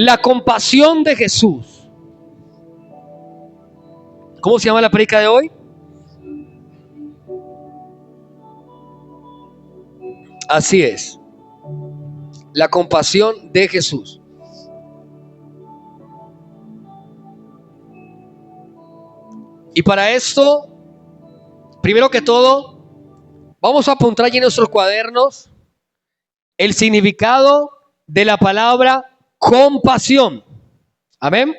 La compasión de Jesús. ¿Cómo se llama la prédica de hoy? Así es. La compasión de Jesús. Y para esto, primero que todo, vamos a apuntar allí en nuestros cuadernos el significado de la palabra compasión. Amén.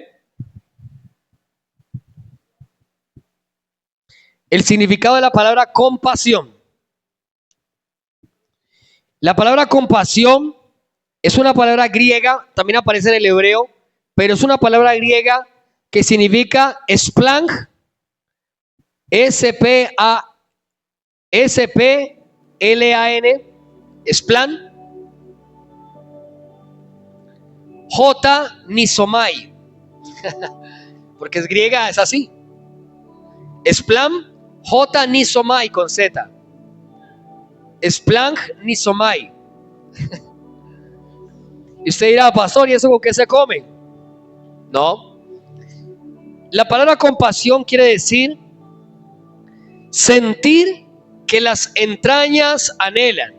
El significado de la palabra compasión. La palabra compasión es una palabra griega, también aparece en el hebreo, pero es una palabra griega que significa splang, S-P-L-A-N, splan, J-nisomai, porque es griega, es así. Splan, J-nisomai con Z. Splang nisomai. Y usted dirá, pastor, ¿y eso con qué se come? No. La palabra compasión quiere decir sentir que las entrañas anhelan.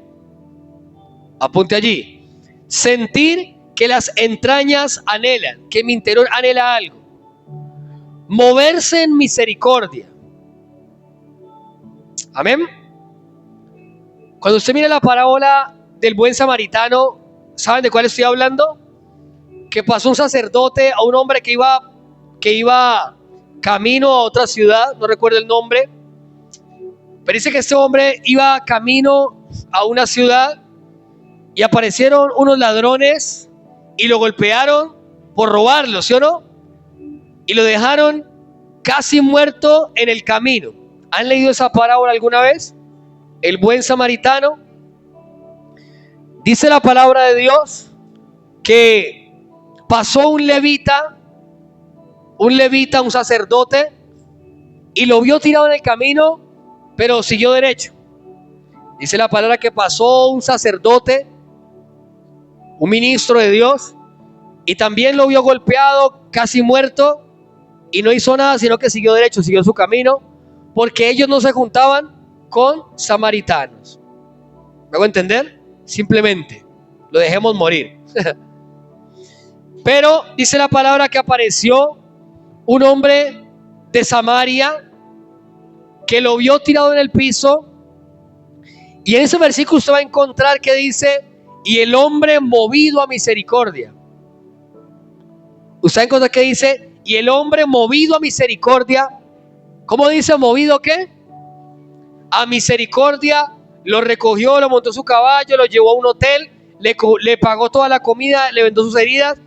Apunte allí. Sentir que las entrañas anhelan, que mi interior anhela algo. Moverse en misericordia. Amén. Cuando usted mira la parábola del buen samaritano, ¿saben de cuál estoy hablando? Que pasó un sacerdote a un hombre que iba camino a otra ciudad, no recuerdo el nombre, pero dice que este hombre iba camino a una ciudad y aparecieron unos ladrones y lo golpearon por robarlo, ¿sí o no? Y lo dejaron casi muerto en el camino. ¿Han leído esa parábola alguna vez? El buen samaritano. Dice la palabra de Dios que pasó un levita, un sacerdote, y lo vio tirado en el camino, pero siguió derecho. Dice la palabra que pasó un sacerdote, un ministro de Dios, y también lo vio golpeado, casi muerto, y no hizo nada, sino que siguió derecho, siguió su camino, porque ellos no se juntaban con samaritanos. ¿Me hago entender? Simplemente lo dejemos morir. Pero dice la palabra que apareció un hombre de Samaria que lo vio tirado en el piso, y en ese versículo usted va a encontrar que dice: y el hombre movido a misericordia. Usted va a encontrar que dice: y el hombre movido a misericordia. ¿Cómo dice? ¿Movido qué? A misericordia. Lo recogió, lo montó en su caballo, lo llevó a un hotel, le pagó toda la comida, le vendó sus heridas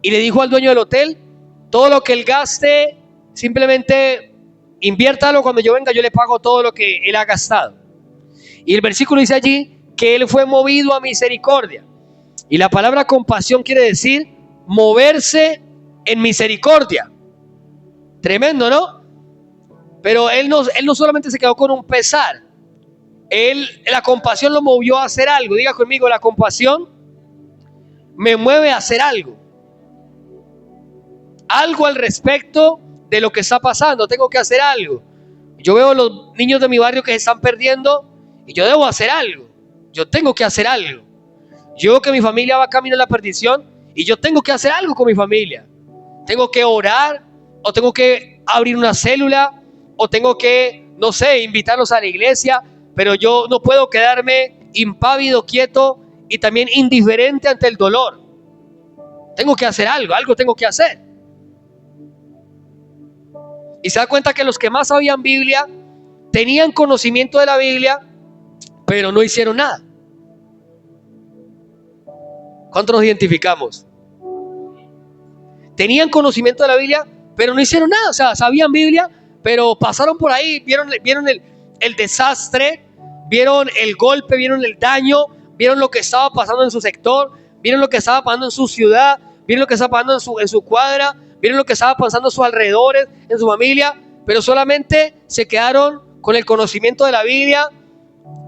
y le dijo al dueño del hotel: todo lo que él gaste, simplemente inviértalo, cuando yo venga yo le pago todo lo que él ha gastado. Y el versículo dice allí que él fue movido a misericordia. Y la palabra compasión quiere decir moverse en misericordia. Tremendo, ¿no? Pero él no solamente se quedó con un pesar. La compasión lo movió a hacer algo. Diga conmigo: la compasión me mueve a hacer algo. Algo al respecto de lo que está pasando. Tengo que hacer algo. Yo veo a los niños de mi barrio que se están perdiendo y yo debo hacer algo. Yo tengo que hacer algo. Yo veo que mi familia va camino a la perdición y yo tengo que hacer algo con mi familia. Tengo que orar, o tengo que abrir una célula, o tengo que, no sé, invitarlos a la iglesia, pero yo no puedo quedarme impávido, quieto y también indiferente ante el dolor. Tengo que hacer algo tengo que hacer. Y se da cuenta que los que más sabían Biblia tenían conocimiento de la Biblia, pero no hicieron nada. ¿Cuántos nos identificamos? Tenían conocimiento de la Biblia, pero no hicieron nada. O sea, sabían Biblia, pero pasaron por ahí, vieron el desastre, vieron el golpe, vieron el daño, vieron lo que estaba pasando en su sector, vieron lo que estaba pasando en su ciudad, vieron lo que estaba pasando en su cuadra, vieron lo que estaba pasando a sus alrededores, en su familia, pero solamente se quedaron con el conocimiento de la Biblia.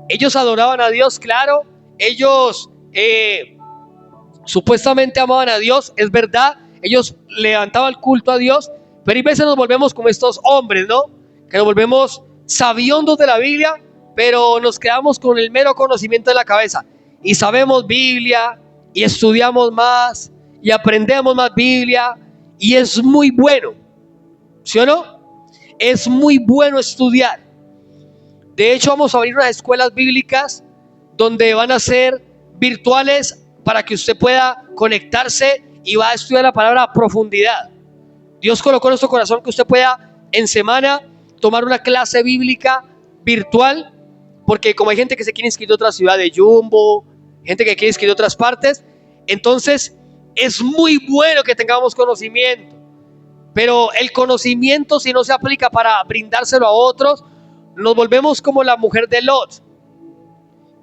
Ellos adoraban a Dios, claro. Ellos supuestamente amaban a Dios, es verdad, ellos levantaban el culto a Dios, pero hay veces nos volvemos como estos hombres, ¿no? Que nos volvemos sabiondos de la Biblia, pero nos quedamos con el mero conocimiento de la cabeza. Y sabemos Biblia, y estudiamos más, y aprendemos más Biblia, y es muy bueno, ¿sí o no? Es muy bueno estudiar. De hecho, vamos a abrir unas escuelas bíblicas donde van a ser virtuales para que usted pueda conectarse y va a estudiar la palabra a profundidad. Dios colocó en nuestro corazón que usted pueda en semana tomar una clase bíblica virtual, porque como hay gente que se quiere inscribir a otra ciudad de Jumbo, gente que quiere inscribir a otras partes, entonces es muy bueno que tengamos conocimiento, pero el conocimiento, si no se aplica para brindárselo a otros, nos volvemos como la mujer de Lot.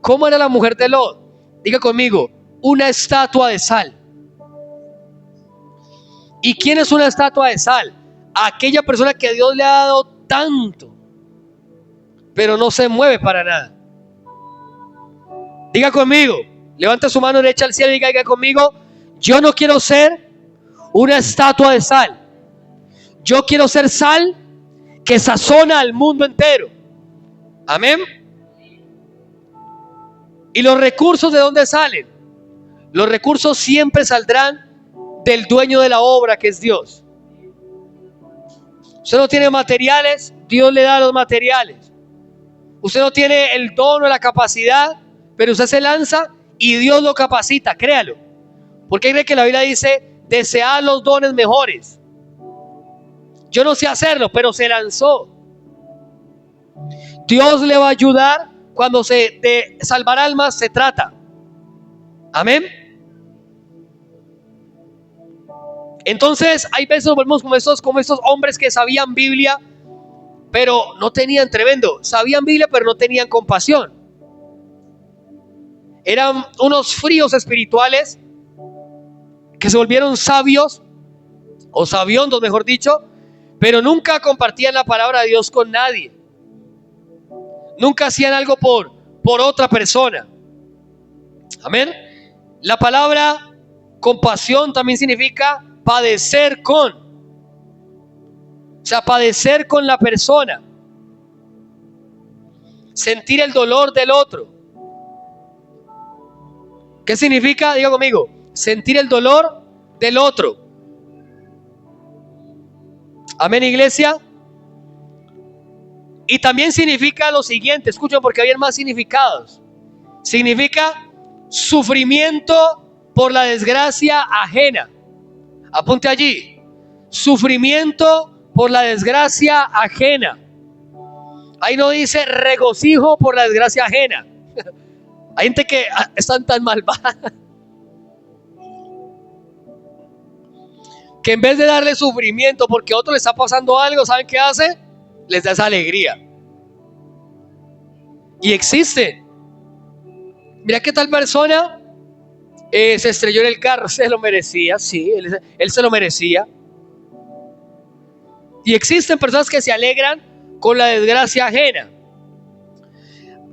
¿Cómo era la mujer de Lot? Diga conmigo, una estatua de sal. ¿Y quién es una estatua de sal? Aquella persona que Dios le ha dado tanto, pero no se mueve para nada. Diga conmigo, levanta su mano derecha al cielo y diga conmigo, yo no quiero ser una estatua de sal. Yo quiero ser sal que sazona al mundo entero. Amén. ¿Y los recursos de dónde salen? Los recursos siempre saldrán del dueño de la obra, que es Dios. Usted no tiene materiales, Dios le da los materiales. Usted no tiene el don o la capacidad, pero usted se lanza y Dios lo capacita, créalo. Porque cree que la Biblia dice, desead los dones mejores. Yo no sé hacerlo, pero se lanzó. Dios le va a ayudar cuando de salvar almas se trata. Amén. Entonces hay veces nos volvemos como estos hombres que sabían Biblia, pero no tenían, tremendo, sabían Biblia pero no tenían compasión. Eran unos fríos espirituales que se volvieron sabios, o sabiondos mejor dicho, pero nunca compartían la palabra de Dios con nadie. Nunca hacían algo por otra persona. Amén. La palabra compasión también significa padecer con. O sea, padecer con la persona. Sentir el dolor del otro. ¿Qué significa? Diga conmigo. Sentir el dolor del otro. Amén, iglesia. Y también significa lo siguiente, escuchen porque había más significados. Significa sufrimiento por la desgracia ajena. Apunte allí. Sufrimiento por la desgracia ajena. Ahí no dice regocijo por la desgracia ajena. Hay gente que están tan malvadas que en vez de darle sufrimiento porque a otro le está pasando algo, ¿saben qué hace? Les da esa alegría. Y existe. Mira qué tal persona se estrelló en el carro, se lo merecía, sí, él se lo merecía. Y existen personas que se alegran con la desgracia ajena.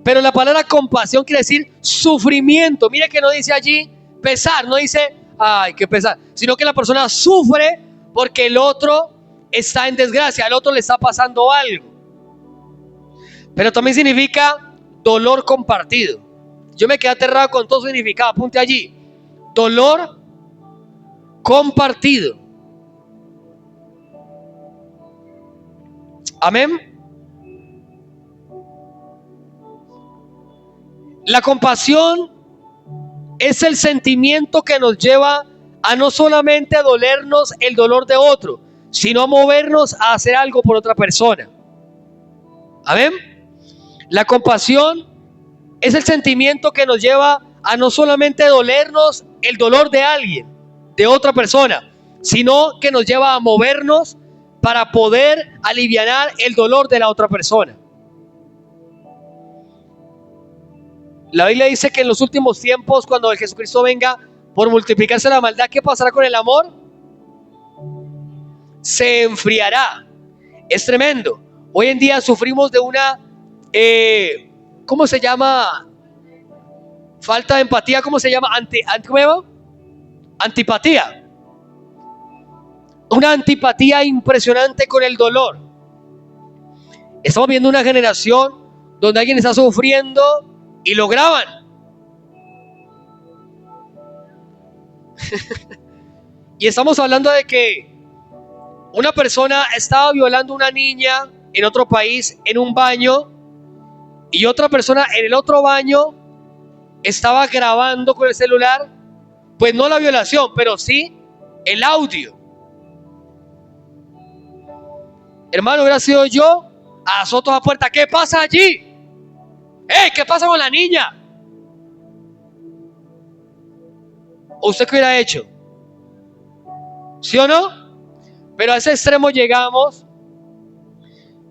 Pero la palabra compasión quiere decir sufrimiento. Mira que no dice allí pesar, no dice ay, qué pesar, sino que la persona sufre porque el otro está en desgracia, al otro le está pasando algo. Pero también significa dolor compartido. Yo me quedé aterrado con todo su significado. Apunte allí. Dolor compartido. Amén. La compasión es el sentimiento que nos lleva a no solamente a dolernos el dolor de otro, sino a movernos a hacer algo por otra persona. Amén. La compasión es el sentimiento que nos lleva a no solamente dolernos el dolor de alguien, de otra persona, sino que nos lleva a movernos para poder aliviar el dolor de la otra persona. La Biblia dice que en los últimos tiempos, cuando el Jesucristo venga, por multiplicarse la maldad, ¿qué pasará con el amor? Se enfriará. Es tremendo. Hoy en día sufrimos de una, ¿cómo se llama? Falta de empatía, ¿cómo se llama? ¿Cómo se llama? Antipatía. Una antipatía impresionante con el dolor. Estamos viendo una generación donde alguien está sufriendo y lo graban. Y estamos hablando de que una persona estaba violando a una niña en otro país en un baño, y otra persona en el otro baño estaba grabando con el celular, pues no la violación, pero sí el audio. Hermano, hubiera sido yo, azoto a la puerta. ¿Qué pasa allí? ¿Qué pasa con la niña? ¿O usted qué hubiera hecho? ¿Sí o no? Pero a ese extremo llegamos.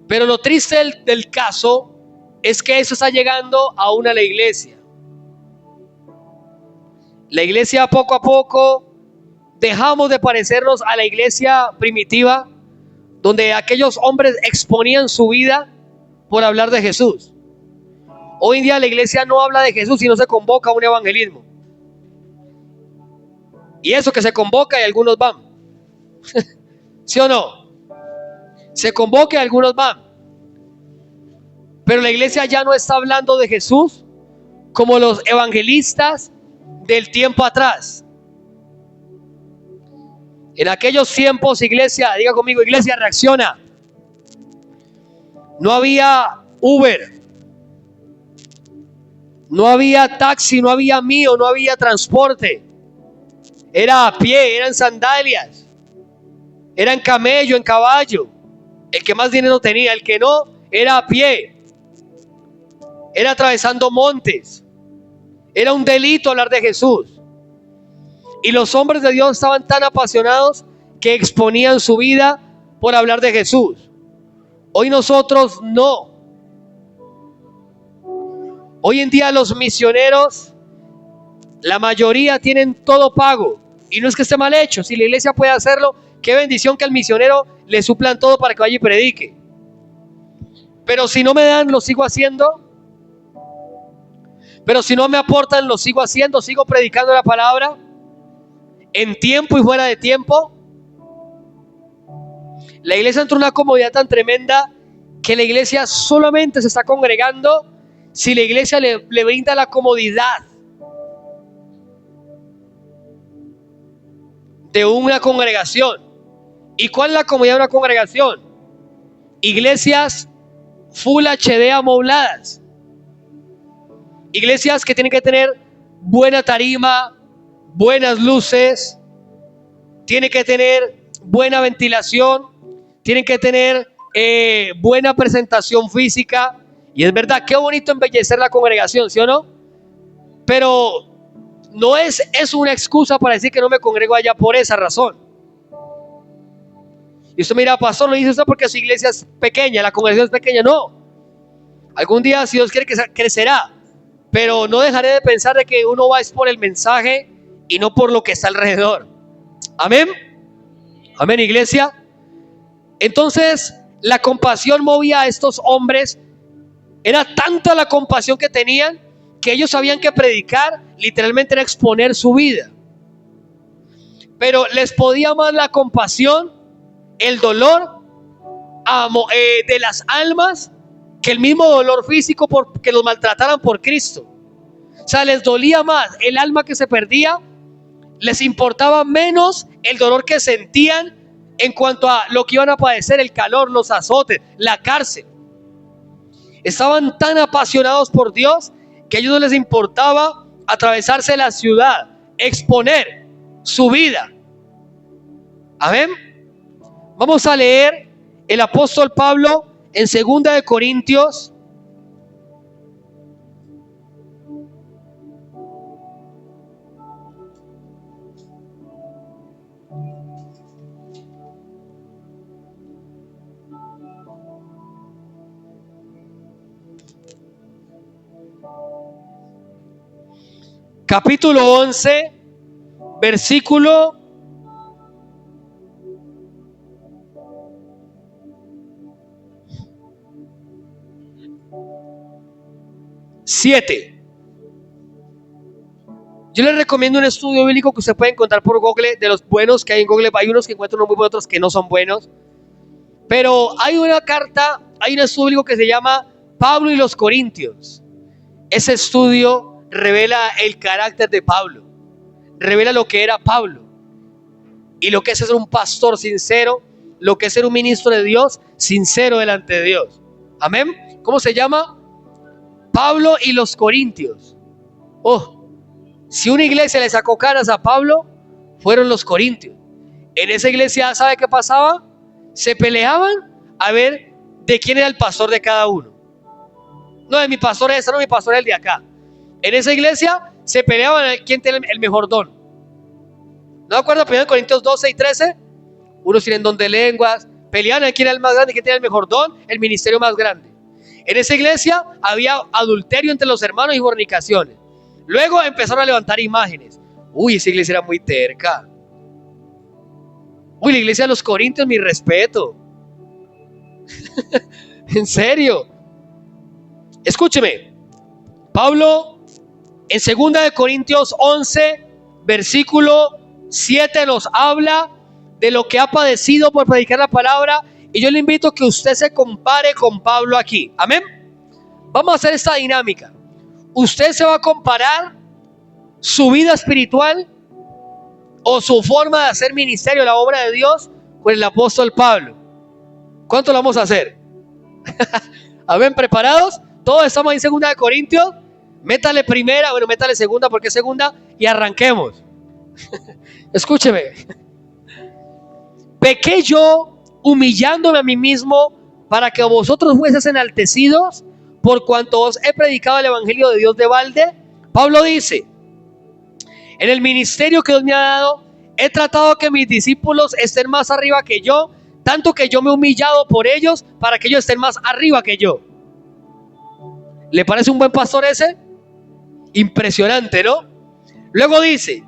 Pero lo triste del caso es que eso está llegando aún a la iglesia. La iglesia, poco a poco dejamos de parecernos a la iglesia primitiva, donde aquellos hombres exponían su vida por hablar de Jesús. Hoy en día la iglesia no habla de Jesús y no se convoca a un evangelismo. Y eso que se convoca y algunos van. ¿Sí o no? Se convoca y algunos van. Pero la iglesia ya no está hablando de Jesús como los evangelistas del tiempo atrás. En aquellos tiempos, iglesia, diga conmigo, iglesia, reacciona. No había Uber, no había taxi, no había mío, no había transporte. Era a pie, eran sandalias, era en camello, en caballo. El que más dinero tenía, el que no, era a pie. Era atravesando montes. Era un delito hablar de Jesús. Y los hombres de Dios estaban tan apasionados que exponían su vida por hablar de Jesús. Hoy nosotros no. Hoy en día los misioneros, la mayoría tienen todo pago. Y no es que esté mal hecho. Si la iglesia puede hacerlo, qué bendición que al misionero le suplan todo para que vaya y predique. Pero si no me dan, lo sigo haciendo. Pero si no me aportan, lo sigo haciendo. Sigo predicando la palabra en tiempo y fuera de tiempo. La iglesia entró en una comodidad tan tremenda que la iglesia solamente se está congregando si la iglesia le brinda la comodidad de una congregación. ¿Y cuál es la comodidad de una congregación? Iglesias Full HD amobladas. Iglesias que tienen que tener buena tarima, buenas luces, tienen que tener buena ventilación, tienen que tener buena presentación física. Y es verdad, qué bonito embellecer la congregación, ¿sí o no? Pero no es una excusa para decir que no me congrego allá por esa razón. Y usted mira, pastor, lo dice usted porque su iglesia es pequeña, la congregación es pequeña. No, algún día, si Dios quiere, que crecerá. Pero no dejaré de pensar de que uno va es por el mensaje y no por lo que está alrededor. Amén. Amén, iglesia. Entonces, la compasión movía a estos hombres. Era tanta la compasión que tenían que ellos sabían que predicar literalmente era exponer su vida. Pero les podía más la compasión, el dolor de las almas, que el mismo dolor físico porque los maltrataran por Cristo. O sea, les dolía más el alma que se perdía, les importaba menos el dolor que sentían en cuanto a lo que iban a padecer, el calor, los azotes, la cárcel. Estaban tan apasionados por Dios que a ellos no les importaba atravesarse la ciudad, exponer su vida. Amén. Vamos a leer el apóstol Pablo en 2 de Corintios. Capítulo 11, versículo 7. Yo les recomiendo un estudio bíblico que usted puede encontrar por Google, de los buenos que hay en Google. Hay unos que encuentran muy buenos, otros que no son buenos. Pero hay una carta, hay un estudio bíblico que se llama Pablo y los Corintios. Ese estudio revela el carácter de Pablo, revela lo que era Pablo y lo que es ser un pastor sincero, lo que es ser un ministro de Dios sincero delante de Dios. Amén. ¿Cómo se llama? Pablo y los Corintios. Si una iglesia le sacó caras a Pablo, fueron los Corintios. En esa iglesia, ¿sabe qué pasaba? Se peleaban a ver de quién era el pastor de cada uno. No, de mi pastor es ese, no, mi pastor es el de acá. En esa iglesia se peleaban a ver quién tiene el mejor don. ¿No me acuerdo? 1 Corintios 12 y 13. Unos tienen don de lenguas, peleaban a ver quién era el más grande, quién tiene el mejor don, el ministerio más grande. En esa iglesia había adulterio entre los hermanos y fornicaciones. Luego empezaron a levantar imágenes. Uy, esa iglesia era muy terca. Uy, la iglesia de los Corintios, mi respeto. En serio. Escúcheme. Pablo, en 2 Corintios 11, versículo 7, nos habla de lo que ha padecido por predicar la palabra. Y yo le invito a que usted se compare con Pablo aquí. Amén. Vamos a hacer esta dinámica. Usted se va a comparar su vida espiritual o su forma de hacer ministerio, la obra de Dios, con el apóstol Pablo. ¿Cuánto lo vamos a hacer? ¿Amén? ¿Preparados? Todos estamos en 2 Corintios. Métale primera, bueno, métale segunda porque es segunda y arranquemos. Escúcheme. ¿Pequé yo humillándome a mí mismo para que vosotros fueseis enaltecidos por cuanto os he predicado el evangelio de Dios de balde? Pablo dice: en el ministerio que Dios me ha dado, he tratado que mis discípulos estén más arriba que yo, tanto que yo me he humillado por ellos para que ellos estén más arriba que yo. ¿Le parece un buen pastor ese? Impresionante, ¿no? Luego dice: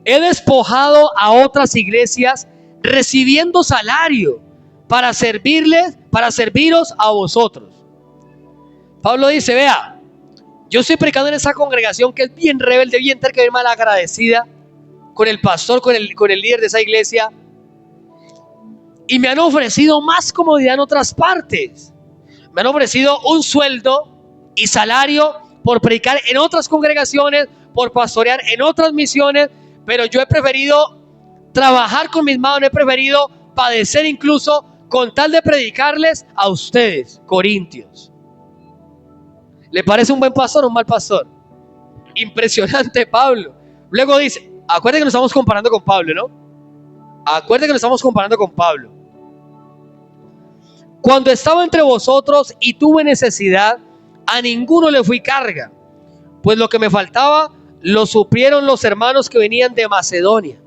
he despojado a otras iglesias recibiendo salario para servirles, para serviros a vosotros. Pablo dice: vea, yo estoy predicando en esa congregación que es bien rebelde, bien terca, bien mal agradecida con el pastor, con el líder de esa iglesia, y me han ofrecido más comodidad en otras partes. Me han ofrecido un sueldo y salario por predicar en otras congregaciones, por pastorear en otras misiones, pero yo he preferido trabajar con mis manos, he preferido padecer incluso con tal de predicarles a ustedes, Corintios. ¿Le parece un buen pastor o un mal pastor? Impresionante, Pablo. Luego dice, acuérdense que nos estamos comparando con Pablo, ¿no? Acuérdense que nos estamos comparando con Pablo. Cuando estaba entre vosotros y tuve necesidad, a ninguno le fui carga, pues lo que me faltaba lo suplieron los hermanos que venían de Macedonia.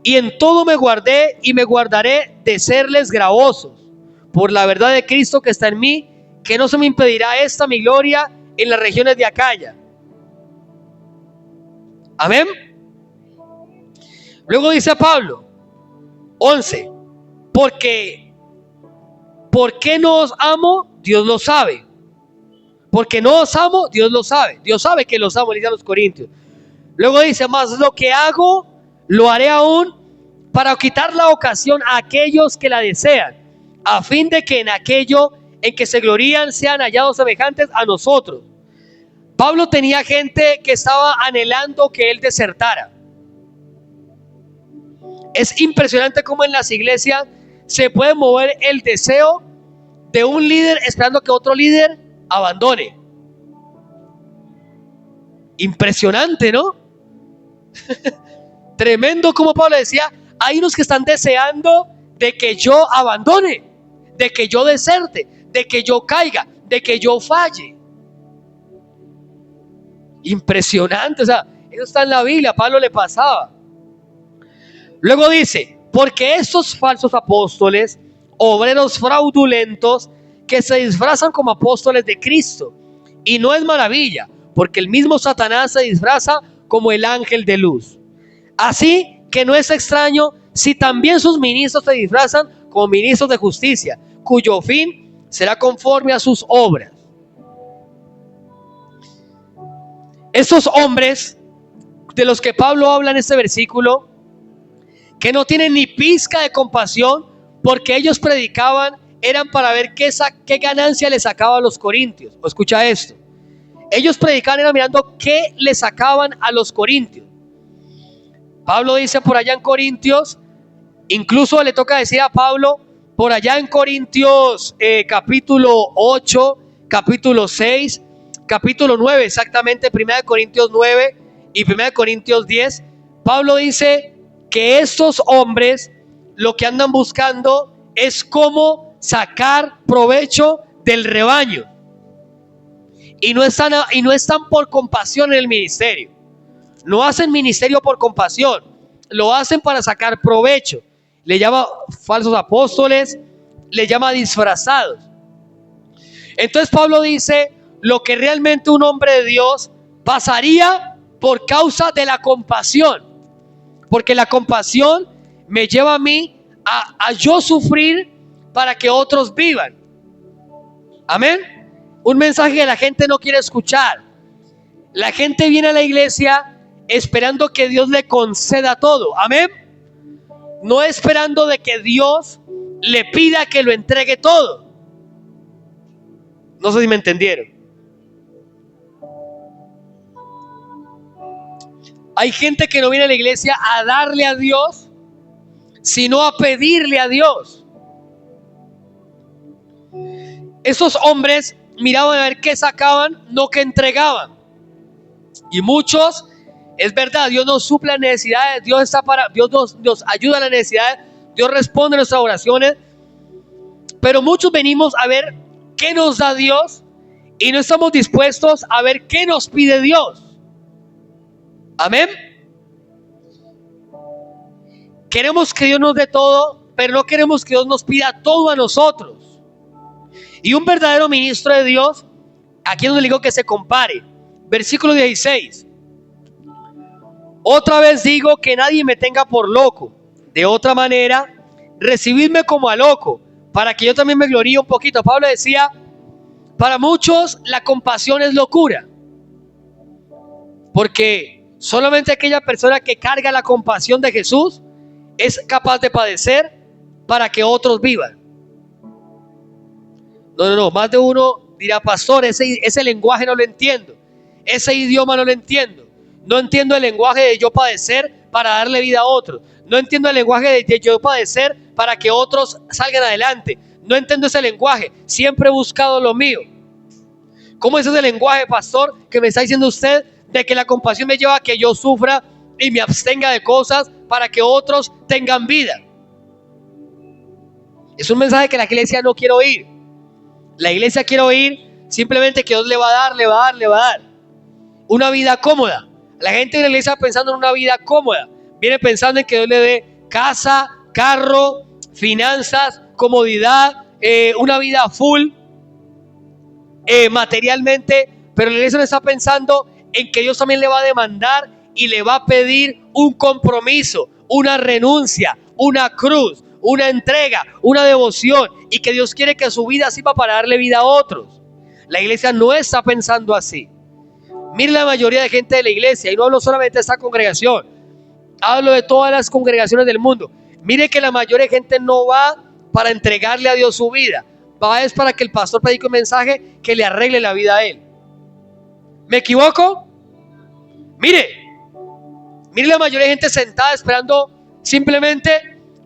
Y en todo me guardé y me guardaré de serles gravosos, por la verdad de Cristo que está en mí, que no se me impedirá esta mi gloria en las regiones de Acaya. Amén. Luego dice Pablo, 11, ¿por qué no os amo? Dios lo sabe. Porque no os amo, Dios lo sabe. Dios sabe que los amo, le dice a los Corintios. Luego dice, más lo que hago, lo haré aún para quitar la ocasión a aquellos que la desean, a fin de que en aquello en que se glorían sean hallados semejantes a nosotros. Pablo tenía gente que estaba anhelando que él desertara. Es impresionante cómo en las iglesias se puede mover el deseo de un líder esperando que otro líder abandone. Impresionante, ¿no? Tremendo como Pablo decía, hay unos que están deseando de que yo abandone, de que yo deserte, de que yo caiga, de que yo falle. Impresionante, o sea, eso está en la Biblia, a Pablo le pasaba. Luego dice, porque estos falsos apóstoles, obreros fraudulentos, que se disfrazan como apóstoles de Cristo, y no es maravilla, porque el mismo Satanás se disfraza como el ángel de luz. Así que no es extraño si también sus ministros se disfrazan como ministros de justicia, cuyo fin será conforme a sus obras. Estos hombres de los que Pablo habla en este versículo, que no tienen ni pizca de compasión, porque ellos predicaban, eran para ver qué ganancia le sacaba a los corintios. O escucha esto. Ellos predicaban, eran mirando qué le sacaban a los corintios. Pablo dice por allá en Corintios, incluso le toca decir a Pablo, por allá en Corintios capítulo 8, capítulo 6, capítulo 9, exactamente, 1 Corintios 9 y 1 Corintios 10, Pablo dice que estos hombres lo que andan buscando es cómo sacar provecho del rebaño. Y no están por compasión en el ministerio. No hacen ministerio por compasión. Lo hacen para sacar provecho. Le llama falsos apóstoles, le llama disfrazados. Entonces Pablo dice, lo que realmente un hombre de Dios pasaría por causa de la compasión. Porque la compasión me lleva a mí a yo sufrir para que otros vivan. Amén. Un mensaje que la gente no quiere escuchar. La gente viene a la iglesia esperando que Dios le conceda todo. Amén. No esperando de que Dios le pida que lo entregue todo. No sé si me entendieron. Hay gente que no viene a la iglesia a darle a Dios, sino a pedirle a Dios. Esos hombres miraban a ver qué sacaban, no qué entregaban. Y muchos, es verdad, Dios nos suple las necesidades, Dios nos ayuda a las necesidades, Dios responde a nuestras oraciones. Pero muchos venimos a ver qué nos da Dios y no estamos dispuestos a ver qué nos pide Dios. Amén. Queremos que Dios nos dé todo, pero no queremos que Dios nos pida todo a nosotros. Y un verdadero ministro de Dios, aquí es donde digo que se compare. Versículo 16. Otra vez digo que nadie me tenga por loco. De otra manera, recibidme como a loco, para que yo también me gloríe un poquito. Pablo decía, para muchos la compasión es locura. Porque solamente aquella persona que carga la compasión de Jesús es capaz de padecer para que otros vivan. No, más de uno dirá, pastor, ese lenguaje no lo entiendo, ese idioma no lo entiendo, no entiendo el lenguaje de yo padecer para darle vida a otros, no entiendo el lenguaje de yo padecer para que otros salgan adelante, no entiendo ese lenguaje, siempre he buscado lo mío. ¿Cómo es ese lenguaje, pastor, que me está diciendo usted de que la compasión me lleva a que yo sufra y me abstenga de cosas para que otros tengan vida? Es un mensaje que la iglesia no quiere oír. La iglesia quiere oír simplemente que Dios le va a dar una vida cómoda. La gente de la iglesia pensando en una vida cómoda, viene pensando en que Dios le dé casa, carro, finanzas, comodidad, una vida full materialmente, pero la iglesia no está pensando en que Dios también le va a demandar y le va a pedir un compromiso, una renuncia, una cruz, una entrega, una devoción, y que Dios quiere que su vida sirva para darle vida a otros. La iglesia no está pensando así. Mire la mayoría de gente de la iglesia, y no hablo solamente de esta congregación, hablo de todas las congregaciones del mundo. Mire que la mayoría de gente no va para entregarle a Dios su vida, va es para que el pastor predique un mensaje que le arregle la vida a él. ¿Me equivoco? Mire la mayoría de gente sentada esperando simplemente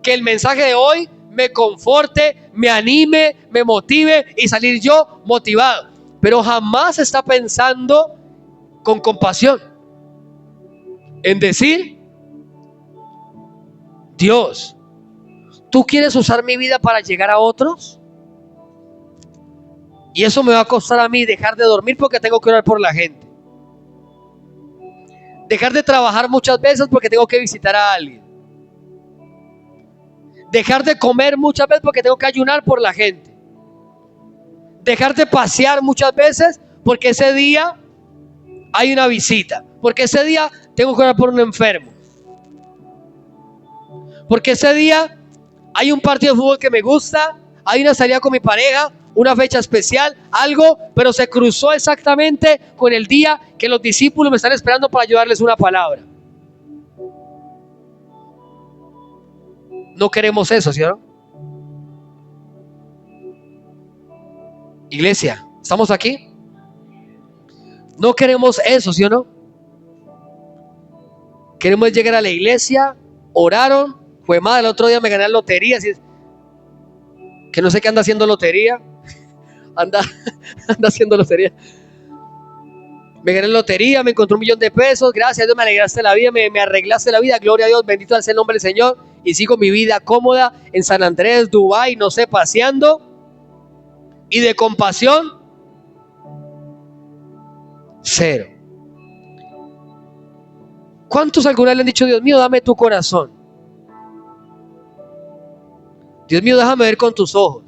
que el mensaje de hoy me conforte, me anime, me motive y salir yo motivado. Pero jamás está pensando con compasión en decir, Dios, ¿tú quieres usar mi vida para llegar a otros? Y eso me va a costar a mí dejar de dormir porque tengo que orar por la gente. Dejar de trabajar muchas veces porque tengo que visitar a alguien. Dejar de comer muchas veces porque tengo que ayunar por la gente. Dejar de pasear muchas veces porque ese día hay una visita. Porque ese día tengo que orar por un enfermo. Porque ese día hay un partido de fútbol que me gusta, hay una salida con mi pareja, una fecha especial, algo, pero se cruzó exactamente con el día que los discípulos me están esperando para ayudarles una palabra. No queremos eso, ¿sí o no? Iglesia, ¿estamos aquí? No queremos eso, ¿sí o no? Queremos llegar a la iglesia, oraron, fue madre, el otro día me gané la lotería, que no sé qué anda haciendo lotería, anda haciendo lotería. Me gané la lotería, me encontré $1.000.000, gracias a Dios me alegraste la vida, me arreglaste la vida, gloria a Dios, bendito sea el nombre del Señor, y sigo mi vida cómoda en San Andrés, Dubái, no sé, paseando, y de compasión, cero. ¿Cuántos alguna vez le han dicho, Dios mío, dame tu corazón? Dios mío, déjame ver con tus ojos.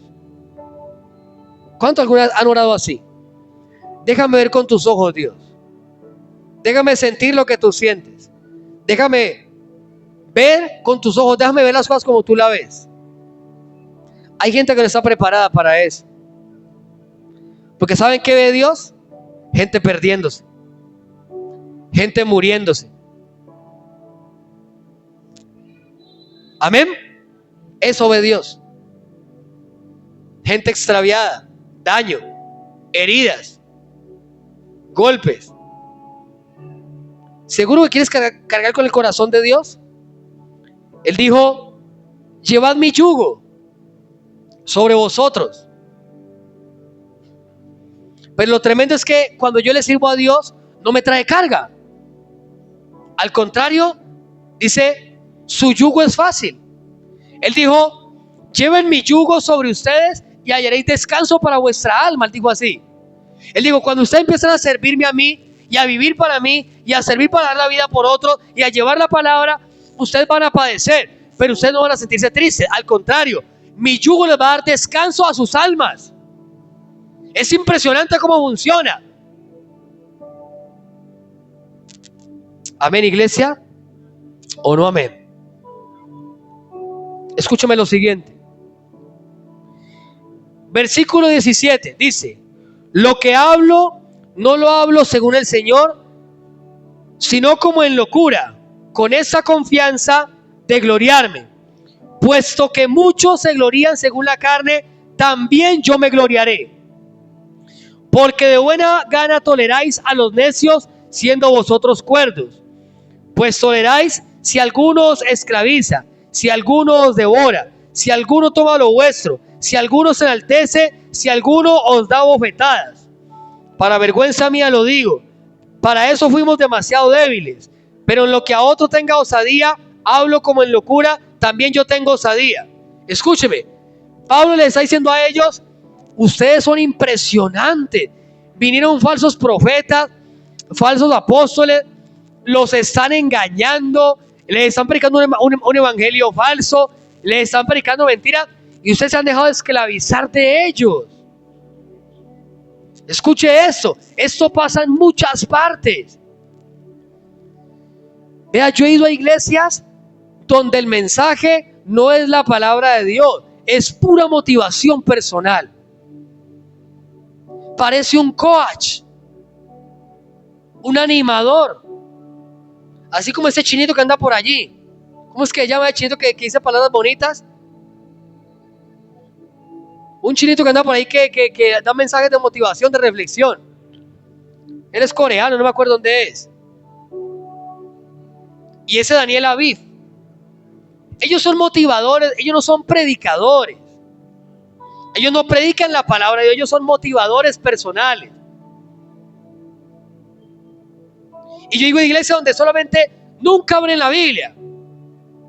¿Cuántos alguna vez han orado así? Déjame ver con tus ojos, Dios. Déjame sentir lo que tú sientes. Déjame ver con tus ojos. Déjame ver las cosas como tú las ves. Hay gente que no está preparada para eso. Porque ¿saben qué ve Dios? Gente perdiéndose. Gente muriéndose. Amén. Eso ve Dios. Gente extraviada, daño, heridas, golpes. ¿Seguro que quieres cargar con el corazón de Dios? Él dijo, llevad mi yugo sobre vosotros. Pero lo tremendo es que cuando yo le sirvo a Dios, no me trae carga. Al contrario, dice, su yugo es fácil. Él dijo, lleven mi yugo sobre ustedes y hallaréis descanso para vuestra alma. Él dijo así. Él dijo, cuando ustedes empiezan a servirme a mí y a vivir para mí y a servir para dar la vida por otros y a llevar la palabra, ustedes van a padecer, pero ustedes no van a sentirse tristes. Al contrario, mi yugo les va a dar descanso a sus almas. Es impresionante cómo funciona. Amén, iglesia, o no amén. Escúchame lo siguiente. Versículo 17 dice, lo que hablo, no lo hablo según el Señor, sino como en locura, con esa confianza de gloriarme. Puesto que muchos se glorían según la carne, también yo me gloriaré. Porque de buena gana toleráis a los necios, siendo vosotros cuerdos. Pues toleráis si alguno os esclaviza, si alguno os devora, si alguno toma lo vuestro, si alguno se enaltece, si alguno os da bofetadas. Para vergüenza mía lo digo, para eso fuimos demasiado débiles. Pero en lo que a otro tenga osadía, hablo como en locura, también yo tengo osadía. Escúcheme, Pablo le está diciendo a ellos, ustedes son impresionantes. Vinieron falsos profetas, falsos apóstoles, los están engañando, les están predicando un evangelio falso, les están predicando mentiras y ustedes se han dejado esclavizar de ellos. Escuche esto pasa en muchas partes. Vea, yo he ido a iglesias donde el mensaje no es la palabra de Dios, es pura motivación personal. Parece un coach, un animador, así como ese chinito que anda por allí. ¿Cómo es que se llama el chinito que dice palabras bonitas? Un chinito que anda por ahí que da mensajes de motivación, de reflexión. Él es coreano, no me acuerdo dónde es. Y ese Daniel Aviv. Ellos son motivadores, ellos no son predicadores. Ellos no predican la palabra de Dios, ellos son motivadores personales. Y yo digo en iglesia donde solamente nunca abren la Biblia.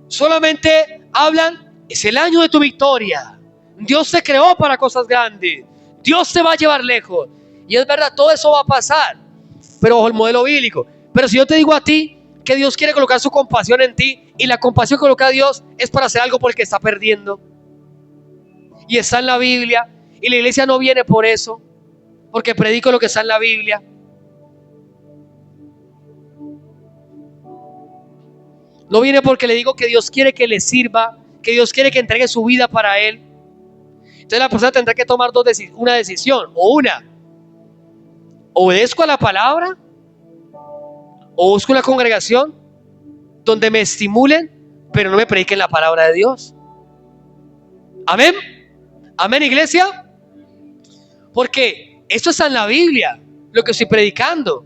Solamente hablan, es el año de tu victoria. Dios te creó para cosas grandes. Dios te va a llevar lejos. Y es verdad, todo eso va a pasar. Pero bajo el modelo bíblico. Pero si yo te digo a ti que Dios quiere colocar su compasión en ti y la compasión que coloca a Dios es para hacer algo por el que está perdiendo. Y está en la Biblia. Y la iglesia no viene por eso, porque predico lo que está en la Biblia. No viene porque le digo que Dios quiere que le sirva, que Dios quiere que entregue su vida para Él. Entonces la persona tendrá que tomar una decisión, o obedezco a la palabra, o busco una congregación donde me estimulen, pero no me prediquen la palabra de Dios. Amén. Amén, iglesia. Porque esto está en la Biblia, lo que estoy predicando.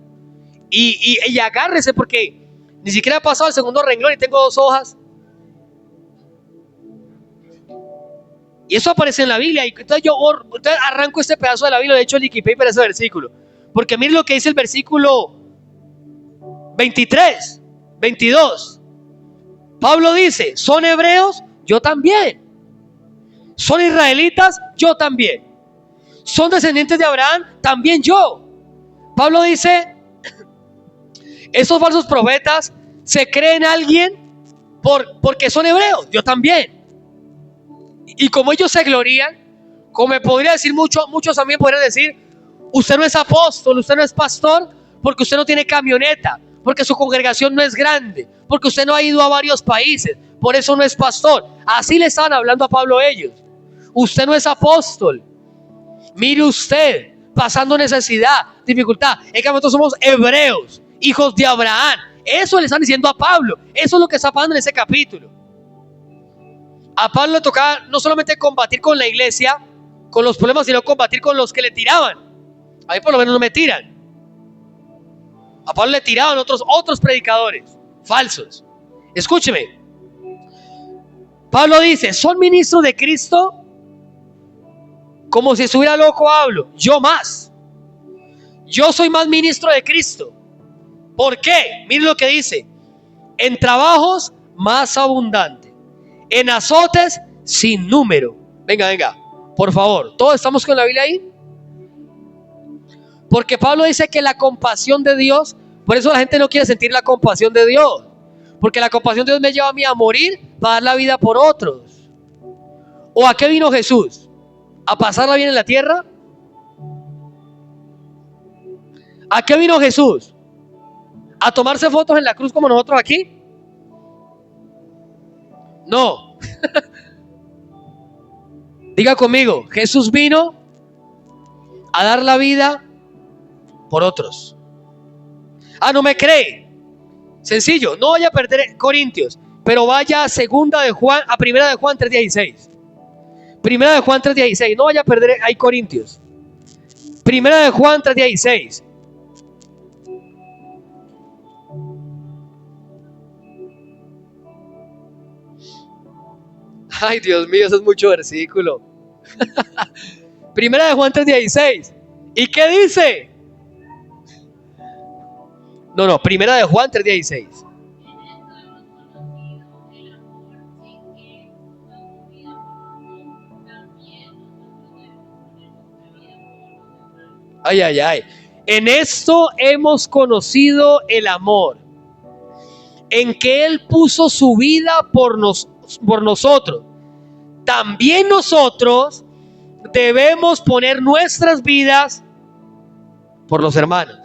Y agárrese, porque ni siquiera he pasado al segundo renglón y tengo 2 hojas. Y eso aparece en la Biblia. Y entonces entonces arranco este pedazo de la Biblia. De hecho, el Wikipedia ese versículo. Porque miren lo que dice el versículo 23, 22. Pablo dice: son hebreos, yo también. Son israelitas, yo también. Son descendientes de Abraham, también yo. Pablo dice: esos falsos profetas se creen a alguien porque son hebreos, yo también. Y como ellos se glorían, como me podría decir muchos también podrían decir: usted no es apóstol, usted no es pastor, porque usted no tiene camioneta, porque su congregación no es grande, porque usted no ha ido a varios países, por eso no es pastor. Así le estaban hablando a Pablo ellos. Usted no es apóstol. Mire usted, pasando necesidad, dificultad. En cambio nosotros somos hebreos, hijos de Abraham. Eso le están diciendo a Pablo. Eso es lo que está pasando en ese capítulo. A Pablo le tocaba no solamente combatir con la iglesia, con los problemas, sino combatir con los que le tiraban. A mí por lo menos no me tiran. A Pablo le tiraban otros predicadores falsos. Escúcheme. Pablo dice: son ministros de Cristo. Como si estuviera loco hablo. Yo más. Yo soy más ministro de Cristo. ¿Por qué? Miren lo que dice: en trabajos más abundantes, en azotes sin número. Venga, por favor, ¿todos estamos con la Biblia ahí? Porque Pablo dice que la compasión de Dios, por eso la gente no quiere sentir la compasión de Dios, porque la compasión de Dios me lleva a mí a morir para dar la vida por otros. ¿O a qué vino Jesús? ¿A pasarla bien en la tierra? ¿A qué vino Jesús? ¿A tomarse fotos en la cruz como nosotros aquí? No. Diga conmigo: Jesús vino a dar la vida por otros. ¿No me cree? Sencillo, no vaya a perder Corintios, pero vaya a Primera de Juan 3:16. Primera de Juan 3:16, no vaya a perder ahí Corintios. Primera de Juan 3:16. Ay, Dios mío, eso es mucho versículo. Primera de Juan 3:16. ¿Y qué dice? No, Primera de Juan 3:16. Ay. En esto hemos conocido el amor, en que Él puso su vida por nosotros. También nosotros debemos poner nuestras vidas por los hermanos.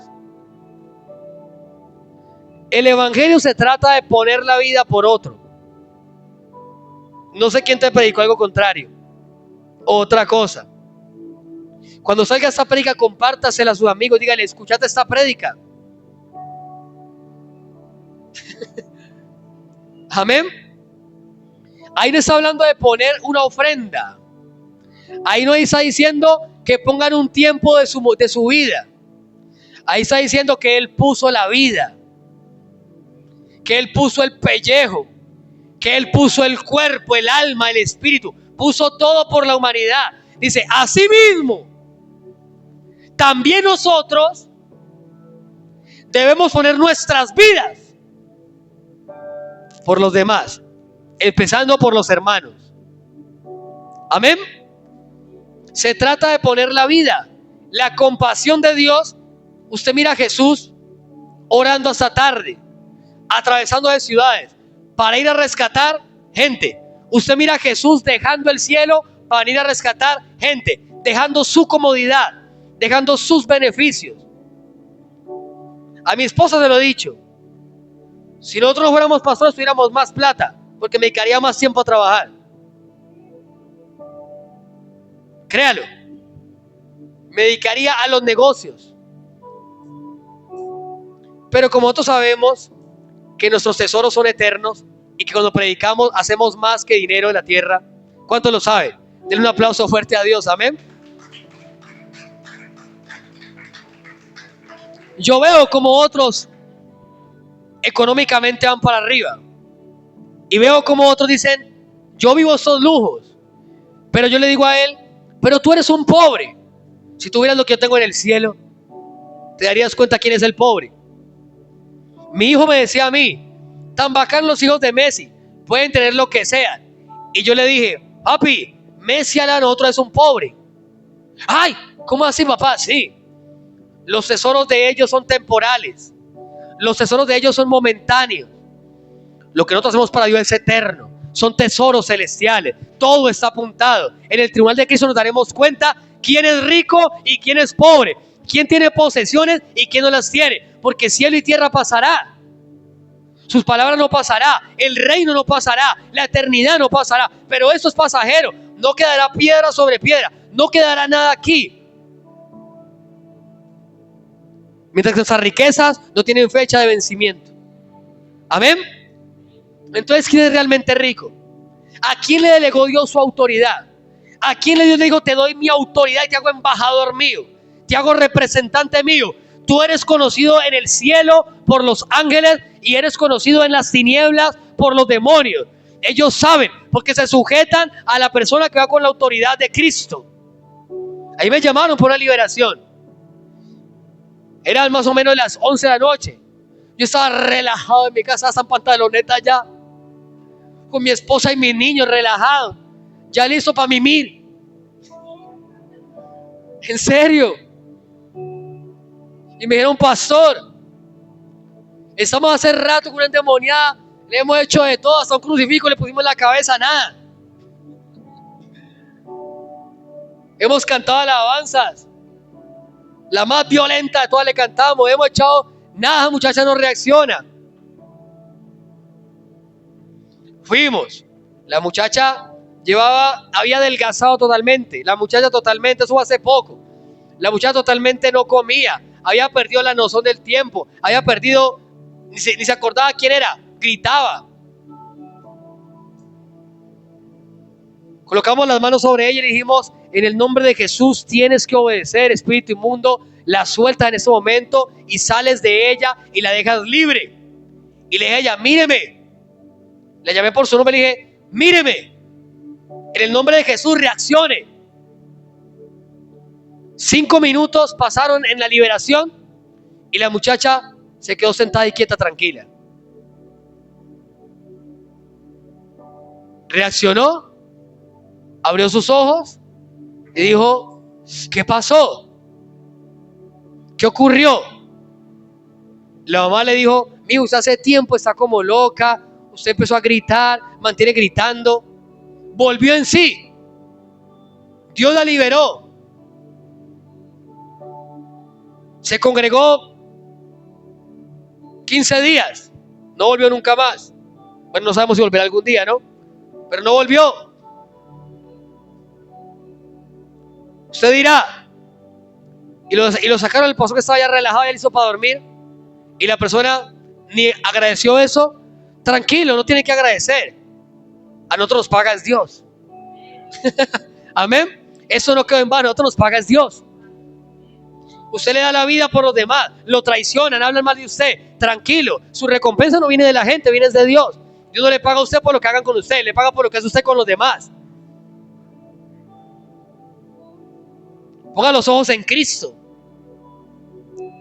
El evangelio se trata de poner la vida por otro. No sé quién te predicó algo contrario. Otra cosa. Cuando salga esta prédica, compártasela a sus amigos. Dígale: escuchate esta prédica. Amén. Ahí no está hablando de poner una ofrenda. Ahí no está diciendo que pongan un tiempo de su vida. Ahí está diciendo que Él puso la vida, que Él puso el pellejo, que Él puso el cuerpo, el alma, el espíritu. Puso todo por la humanidad. Dice: asimismo, también nosotros debemos poner nuestras vidas por los demás, empezando por los hermanos. Amén. Se trata de poner la vida, la compasión de Dios. Usted mira a Jesús orando hasta tarde, atravesando de ciudades para ir a rescatar gente. Usted mira a Jesús dejando el cielo para ir a rescatar gente, dejando su comodidad, dejando sus beneficios. A mi esposa se lo he dicho: si nosotros no fuéramos pastores, tuviéramos más plata, porque me dedicaría más tiempo a trabajar. Créalo. Me dedicaría a los negocios. Pero como nosotros sabemos que nuestros tesoros son eternos y que cuando predicamos hacemos más que dinero en la tierra, ¿cuántos lo saben? Denle un aplauso fuerte a Dios, amén. Yo veo como otros económicamente van para arriba y veo como otros dicen, yo vivo estos lujos, pero yo le digo a él, pero tú eres un pobre. Si tuvieras lo que yo tengo en el cielo, te darías cuenta quién es el pobre. Mi hijo me decía a mí, tan bacán los hijos de Messi, pueden tener lo que sea. Y yo le dije, papi, Messi a nosotros es un pobre. Ay, ¿cómo así, papá? Sí, los tesoros de ellos son temporales. Los tesoros de ellos son momentáneos. Lo que nosotros hacemos para Dios es eterno. Son tesoros celestiales. Todo está apuntado. En el tribunal de Cristo nos daremos cuenta quién es rico y quién es pobre. Quién tiene posesiones y quién no las tiene. Porque cielo y tierra pasará. Sus palabras no pasará. El reino no pasará. La eternidad no pasará. Pero esto es pasajero. No quedará piedra sobre piedra. No quedará nada aquí. Mientras que nuestras riquezas no tienen fecha de vencimiento. Amén. Entonces, ¿quién es realmente rico? ¿A quién le delegó Dios su autoridad? ¿A quién le dijo, te doy mi autoridad y te hago embajador mío? Te hago representante mío. Tú eres conocido en el cielo por los ángeles y eres conocido en las tinieblas por los demonios. Ellos saben porque se sujetan a la persona que va con la autoridad de Cristo. Ahí me llamaron por una liberación. Eran más o menos las 11 de la noche. Yo estaba relajado en mi casa, hasta en pantaloneta ya, con mi esposa y mis niños relajados, ya listo para mimir. En serio. Y me dijeron, pastor, estamos hace rato con una endemoniada, le hemos hecho de todo, hasta un crucifijo le pusimos en la cabeza, nada. Hemos cantado alabanzas, la más violenta de todas le cantamos, hemos echado, nada, muchacha no reacciona. Fuimos, la muchacha había adelgazado totalmente, la muchacha totalmente, eso fue hace poco, la muchacha totalmente no comía, había perdido la noción del tiempo, había perdido, ni se acordaba quién era, gritaba. Colocamos las manos sobre ella y le dijimos, en el nombre de Jesús tienes que obedecer, espíritu inmundo, la sueltas en este momento y sales de ella y la dejas libre. Y le dije a ella, míreme. Le llamé por su nombre y le dije, míreme. En el nombre de Jesús reaccione. 5 minutos pasaron en la liberación y la muchacha se quedó sentada y quieta, tranquila. Reaccionó, abrió sus ojos y dijo, ¿qué pasó? ¿Qué ocurrió? La mamá le dijo, mijo, usted hace tiempo está como loca, usted empezó a gritar, mantiene gritando. Volvió en sí. Dios la liberó. Se congregó 15 días. No volvió nunca más. Bueno, no sabemos si volverá algún día, ¿no? Pero no volvió. Usted dirá, y lo sacaron el pastor que estaba ya relajado, ya listo para dormir, y la persona ni agradeció eso. Tranquilo, no tiene que agradecer. A nosotros nos paga es Dios. Amén. Eso no quedó en vano, a nosotros nos paga es Dios. Usted le da la vida por los demás, lo traicionan, hablan mal de usted. Tranquilo, su recompensa no viene de la gente, viene de Dios. Dios no le paga a usted por lo que hagan con usted, le paga por lo que hace usted con los demás. Ponga los ojos en Cristo,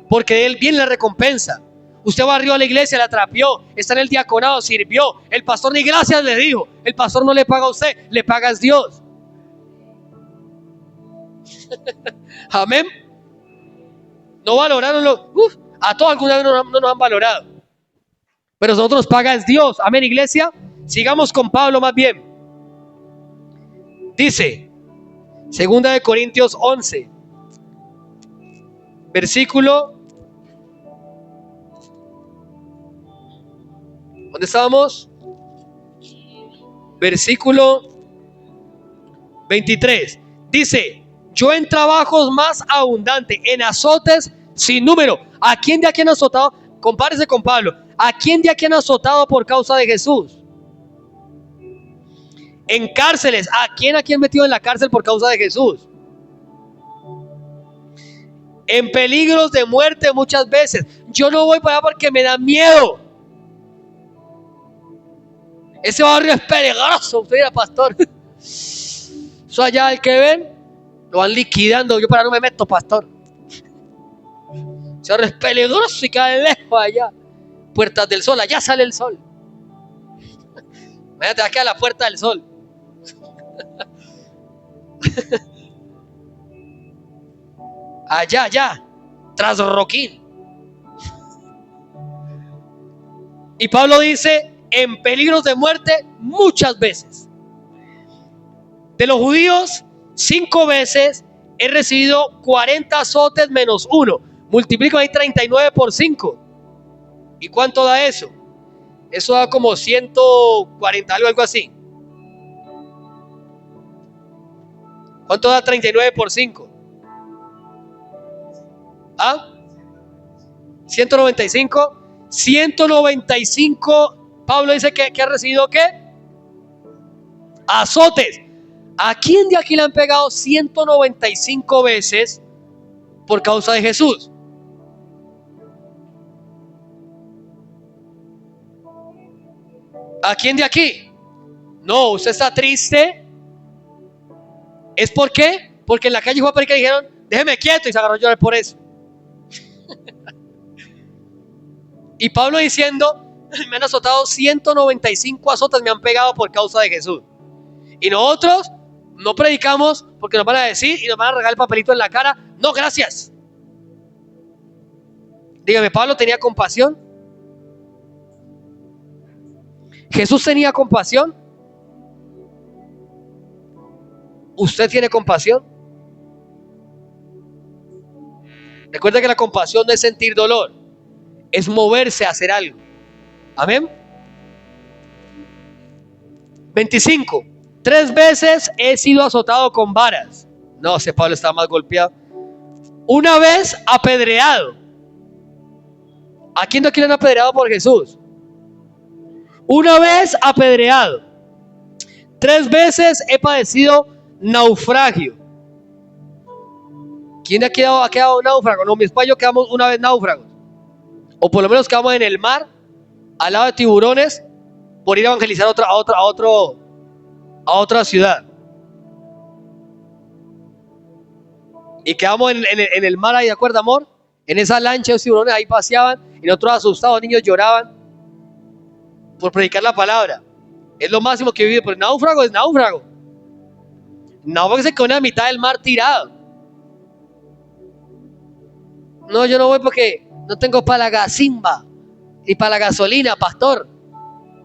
porque de Él viene la recompensa. Usted barrió a la iglesia, la trapeó, está en el diaconado, sirvió. El pastor ni gracias le dijo. El pastor no le paga a usted, le paga a Dios. Amén. No valoraron a todos alguna vez no nos han valorado. Pero nosotros nos paga es Dios. Amén, iglesia. Sigamos con Pablo más bien. Dice, 2 de Corintios 11, versículo, ¿dónde estábamos? Versículo 23. Dice, yo en trabajos más abundantes, en azotes sin número. ¿A quién de aquí han azotado? Compárese con Pablo. ¿A quién de aquí han azotado por causa de Jesús? En cárceles. ¿A quién aquí han metido en la cárcel por causa de Jesús? En peligros de muerte muchas veces. Yo no voy para allá porque me da miedo. Ese barrio es peligroso. Usted dirá, pastor. Eso allá, el que ven, lo van liquidando. Yo para allá no me meto, pastor. Ese barrio es peligroso y queda lejos allá. Puertas del Sol, allá sale el sol. Imagínate, aquí a la Puerta del Sol. Allá, tras Roquín. Y Pablo dice, en peligros de muerte muchas veces. De los judíos, 5 veces he recibido 40 azotes menos 1. Multiplico ahí 39 por 5. ¿Y cuánto da eso? Eso da como 140, algo así. ¿Cuánto da 39 por 5? ¿Ah? 195. 195. Pablo dice que ha recibido ¿qué? Azotes. ¿A quién de aquí le han pegado 195 veces por causa de Jesús? ¿A quién de aquí? No, usted está triste. ¿Es por qué? Porque en la calle fue a predicar y dijeron, déjeme quieto, y se agarró a llorar por eso. Y Pablo diciendo, me han azotado 195 azotes, me han pegado por causa de Jesús. Y nosotros no predicamos porque nos van a decir y nos van a regalar el papelito en la cara. No, gracias. Dígame, ¿Pablo tenía compasión? ¿Jesús tenía compasión? ¿Usted tiene compasión? Recuerda que la compasión no es sentir dolor, es moverse a hacer algo. Amén. 25. 3 veces he sido azotado con varas. No, ese Pablo estaba más golpeado. 1 vez apedreado. ¿A quién no quieren apedreado por Jesús? 1 vez apedreado. 3 veces he padecido naufragio. ¿Quién ha quedado náufrago? No, mi esposa y yo quedamos 1 vez náufragos. O por lo menos quedamos en el mar, al lado de tiburones, por ir a evangelizar a otra ciudad. Y quedamos en el mar ahí, ¿de acuerdo, amor? En esa lancha los tiburones ahí paseaban y nosotros asustados, niños lloraban por predicar la palabra. Es lo máximo que he vivido, pero náufrago es náufrago. Náufrago se quedó en la mitad del mar tirado. No, yo no voy porque no tengo para la gasimba y para la gasolina, pastor.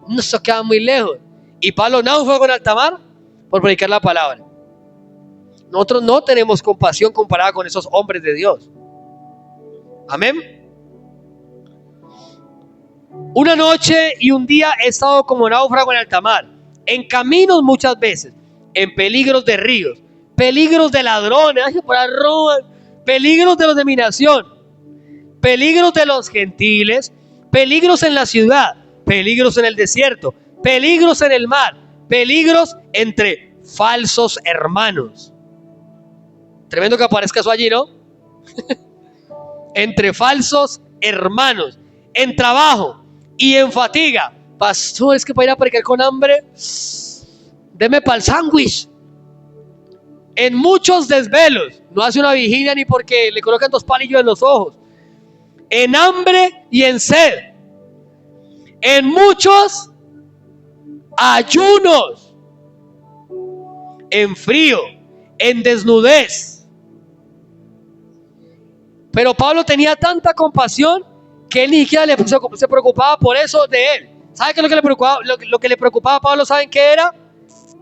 No, eso queda muy lejos. Y Pablo náufrago en alta mar por predicar la palabra. Nosotros no tenemos compasión comparada con esos hombres de Dios. Amén. 1 noche y un día he estado como náufrago en alta mar, en caminos muchas veces, en peligros de ríos, peligros de ladrones, por ahí roban, peligros de los de mi nación, peligros de los gentiles, peligros en la ciudad, peligros en el desierto, peligros en el mar, peligros entre falsos hermanos. Tremendo que aparezca eso allí, ¿no? Entre falsos hermanos, en trabajo y en fatiga. Pastor, es que para ir a predicar con hambre, deme para el sándwich. En muchos desvelos, no hace una vigilia ni porque le colocan 2 palillos en los ojos. En hambre y en sed. En muchos ayunos. En frío, en desnudez. Pero Pablo tenía tanta compasión que él ni siquiera se preocupaba por eso de él. ¿Sabe qué es lo que le preocupaba? Lo que le preocupaba a Pablo, ¿saben qué era?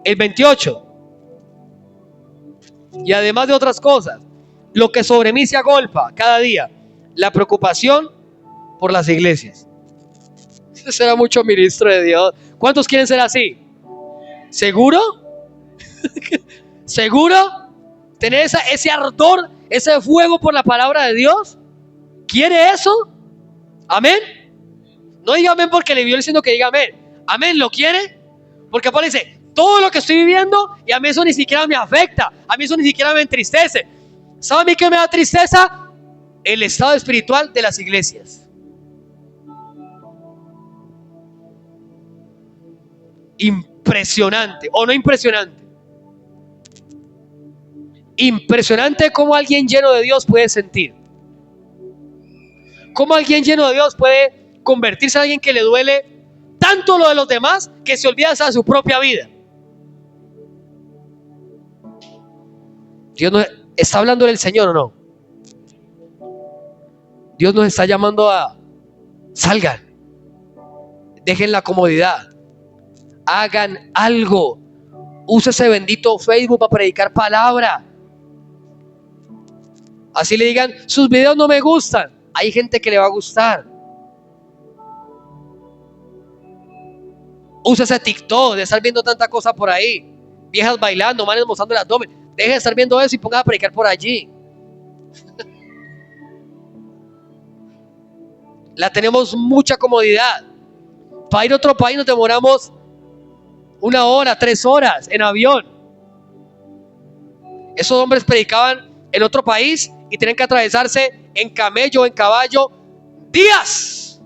El 28. Y además de otras cosas, lo que sobre mí se agolpa cada día, la preocupación por las iglesias. Ese será mucho ministro de Dios. ¿Cuántos quieren ser así? ¿Seguro? ¿Seguro? tener ese ardor, ese fuego por la palabra de Dios. ¿Quiere eso? Amén. No diga amén porque le vio diciendo que diga amén. Amén, ¿lo quiere? Porque Pablo dice, todo lo que estoy viviendo, y a mí eso ni siquiera me afecta, a mí eso ni siquiera me entristece. ¿Sabe a mí qué me da tristeza? El estado espiritual de las iglesias. Impresionante, ¿o no impresionante? Impresionante cómo alguien lleno de Dios puede sentir. Cómo alguien lleno de Dios puede convertirse en alguien que le duele tanto lo de los demás que se olvida de su propia vida. Dios no está hablando del Señor, ¿o no? Dios nos está llamando a salgan, dejen la comodidad, hagan algo. Use ese bendito Facebook para predicar palabra. Así le digan, sus videos no me gustan. Hay gente que le va a gustar. Use ese TikTok de estar viendo tanta cosa por ahí. Viejas bailando, manes mostrando el abdomen. Deje de estar viendo eso y ponga a predicar por allí. La tenemos mucha comodidad. Para ir a otro país nos demoramos 1 hora, 3 horas en avión. Esos hombres predicaban en otro país y tenían que atravesarse en camello o en caballo días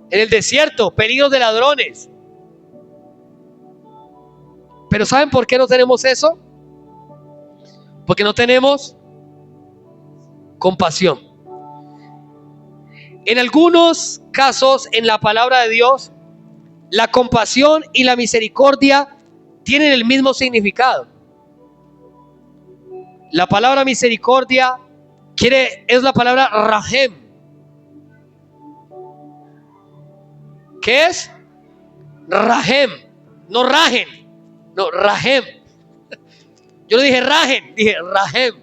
en el desierto, peligros de ladrones. Pero ¿saben por qué no tenemos eso? Porque no tenemos compasión. En algunos casos en la palabra de Dios, la compasión y la misericordia tienen el mismo significado. La palabra misericordia es la palabra rahem. ¿Qué es? Rahem, no rajen, no rahem. Yo no dije rajen, dije rahem.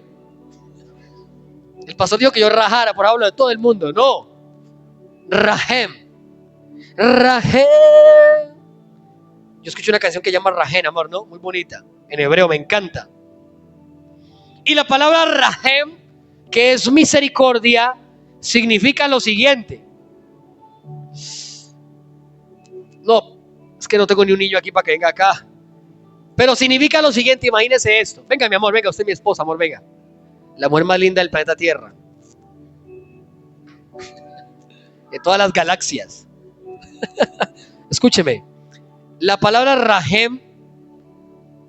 El pastor dijo que yo rajara, por hablo de todo el mundo. No, rahem, rahem. Yo escuché una canción que se llama Rahem, amor, ¿no? Muy bonita, en hebreo, me encanta. Y la palabra rahem, que es misericordia, significa lo siguiente. No, es que no tengo ni un niño aquí para que venga acá. Pero significa lo siguiente, imagínese esto. Venga, mi amor, venga, usted es mi esposa, amor, venga. La mujer más linda del planeta Tierra. De todas las galaxias. Escúcheme. La palabra rahem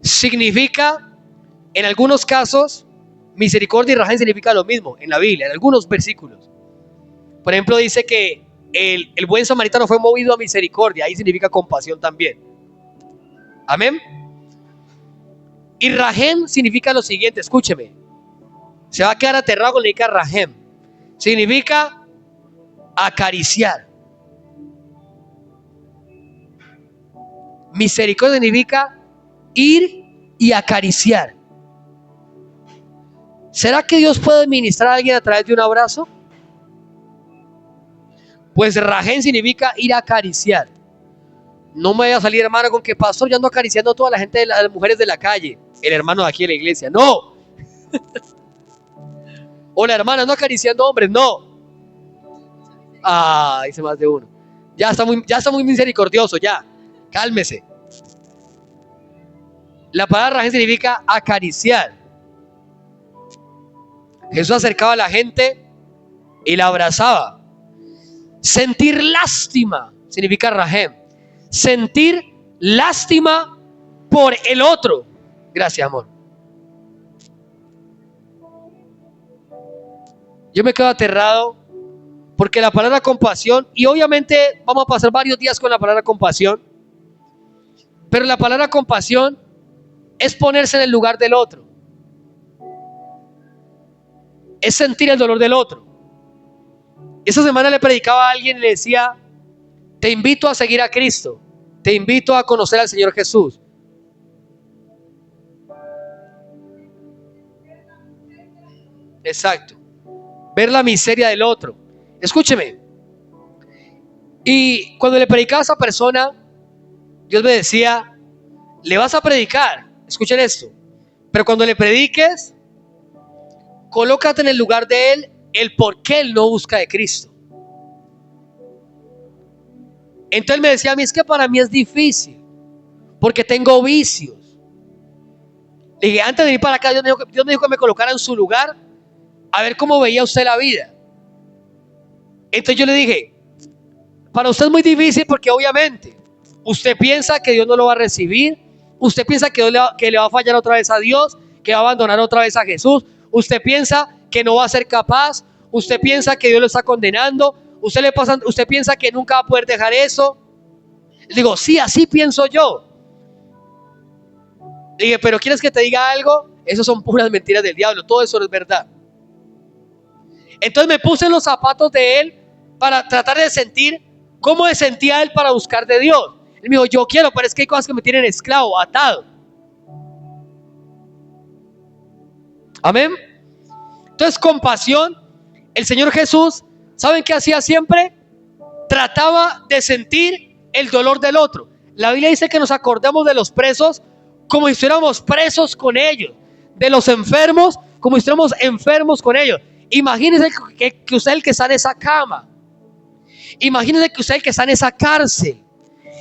significa, en algunos casos, misericordia y rahem significa lo mismo en la Biblia, en algunos versículos. Por ejemplo, dice que el buen samaritano fue movido a misericordia. Ahí significa compasión también. Amén. Y rahem significa lo siguiente, escúcheme. Se va a quedar aterrado con la idea rahem. Significa acariciar. Misericordia significa ir y acariciar. ¿Será que Dios puede ministrar a alguien a través de un abrazo? Pues rahem significa ir a acariciar. No me vaya a salir, hermano, con que pastor, yo ando acariciando a toda la gente, de las mujeres de la calle. El hermano de aquí en la iglesia, no. O la hermana, ando acariciando hombres, no. Ah, dice más de uno. Ya está muy misericordioso, ya. Cálmese. La palabra rahem significa acariciar. Jesús acercaba a la gente y la abrazaba. Sentir lástima significa rahem. Sentir lástima por el otro. Gracias, amor. Yo me quedo aterrado porque la palabra compasión, y obviamente vamos a pasar varios días con la palabra compasión, pero la palabra compasión es ponerse en el lugar del otro. Es sentir el dolor del otro. Esa semana le predicaba a alguien y le decía: te invito a seguir a Cristo, te invito a conocer al Señor Jesús. Exacto. Ver la miseria del otro. Escúcheme. Y cuando le predicaba a esa persona, Dios me decía: le vas a predicar, escuchen esto, Pero cuando le prediques, colócate en el lugar de él, el por qué él no busca de Cristo. Entonces él me decía a mí, es que para mí es difícil, porque tengo vicios. Le dije, antes de venir para acá, Dios me dijo que me colocara en su lugar, a ver cómo veía usted la vida. Entonces yo le dije, para usted es muy difícil porque obviamente usted piensa que Dios no lo va a recibir, usted piensa que le va a fallar otra vez a Dios, que va a abandonar otra vez a Jesús, usted piensa que no va a ser capaz, usted piensa que Dios lo está condenando, usted piensa que nunca va a poder dejar eso. Le digo, sí, así pienso yo. Le dije, pero ¿quieres que te diga algo? Eso son puras mentiras del diablo, todo eso no es verdad. Entonces me puse en los zapatos de él para tratar de sentir cómo se sentía él para buscar de Dios. Él me dijo, yo quiero, pero es que hay cosas que me tienen esclavo, atado. Amén. Entonces, con pasión, el Señor Jesús, ¿saben qué hacía siempre? Trataba de sentir el dolor del otro. La Biblia dice que nos acordemos de los presos como si estuviéramos presos con ellos, de los enfermos como si estuviéramos enfermos con ellos. Imagínense que usted es el que está en esa cama. Imagínense que usted es el que está en esa cárcel.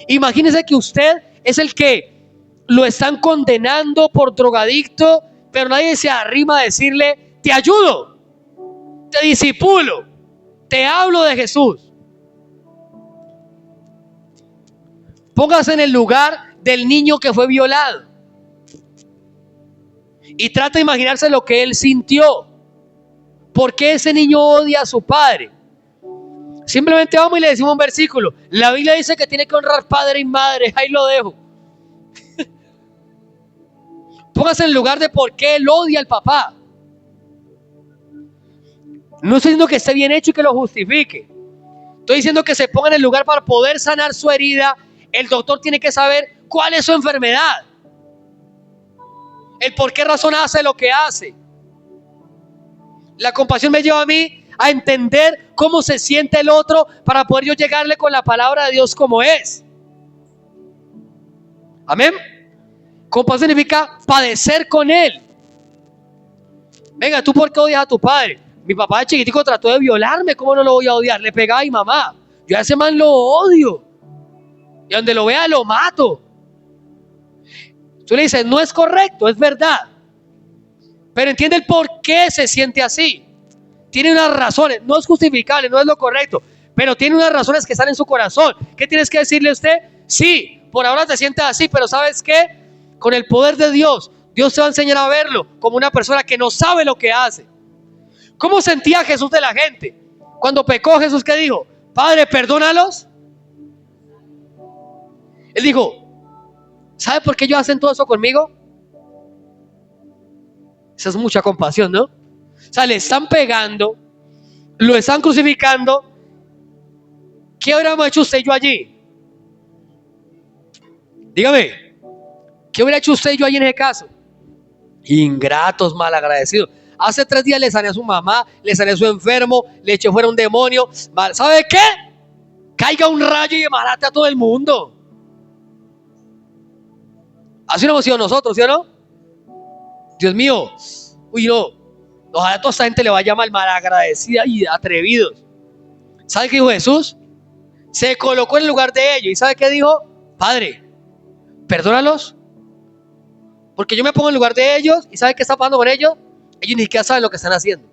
Imagínense que usted es el que lo están condenando por drogadicto, pero nadie se arrima a decirle, te ayudo, te disipulo, te hablo de Jesús. Póngase en el lugar del niño que fue violado y trata de imaginarse lo que él sintió. ¿Por qué ese niño odia a su padre? Simplemente vamos y le decimos un versículo. La Biblia dice que tiene que honrar padre y madre. Ahí lo dejo. Póngase en el lugar de por qué él odia al papá. No estoy diciendo que esté bien hecho y que lo justifique. Estoy diciendo que se ponga en el lugar para poder sanar su herida. El doctor tiene que saber cuál es su enfermedad. El por qué razón hace lo que hace. La compasión me lleva a mí a entender cómo se siente el otro para poder yo llegarle con la palabra de Dios como es. Amén. Compasión significa padecer con él. Venga, ¿tú por qué odias a tu padre? Mi papá de chiquitico trató de violarme, ¿cómo no lo voy a odiar? Le pegaba a mi mamá. Yo a ese man lo odio. Y donde lo vea lo mato. Tú le dices, no es correcto, es verdad. Pero entiende el por qué se siente así. Tiene unas razones, no es justificable, no es lo correcto, pero tiene unas razones que están en su corazón. ¿Qué tienes que decirle a usted? Sí, por ahora te sientes así, pero ¿sabes qué? Con el poder de Dios, Dios te va a enseñar a verlo como una persona que no sabe lo que hace. ¿Cómo sentía Jesús de la gente? Cuando pecó, Jesús, ¿qué dijo? Padre, perdónalos. Él dijo, ¿sabe por qué ellos hacen todo eso conmigo? Esa es mucha compasión, ¿no? O sea, le están pegando, lo están crucificando. ¿Qué hubiéramos hecho usted y yo allí? Dígame, ¿qué hubiera hecho usted y yo allí en ese caso? Ingratos, malagradecidos. Hace 3 días le sané a su mamá, le sané a su enfermo, le eché fuera un demonio. ¿Sabe qué? Caiga un rayo y malate a todo el mundo. Así no hemos sido nosotros, ¿sí o no? Dios mío, uy no. Ojalá a toda esta gente le vaya mal, malagradecida y atrevidos. ¿Sabe qué dijo Jesús? Se colocó en el lugar de ellos. ¿Y sabe qué dijo? Padre, perdónalos. Porque yo me pongo en el lugar de ellos. ¿Y sabe qué está pasando con ellos? Ellos ni siquiera saben lo que están haciendo.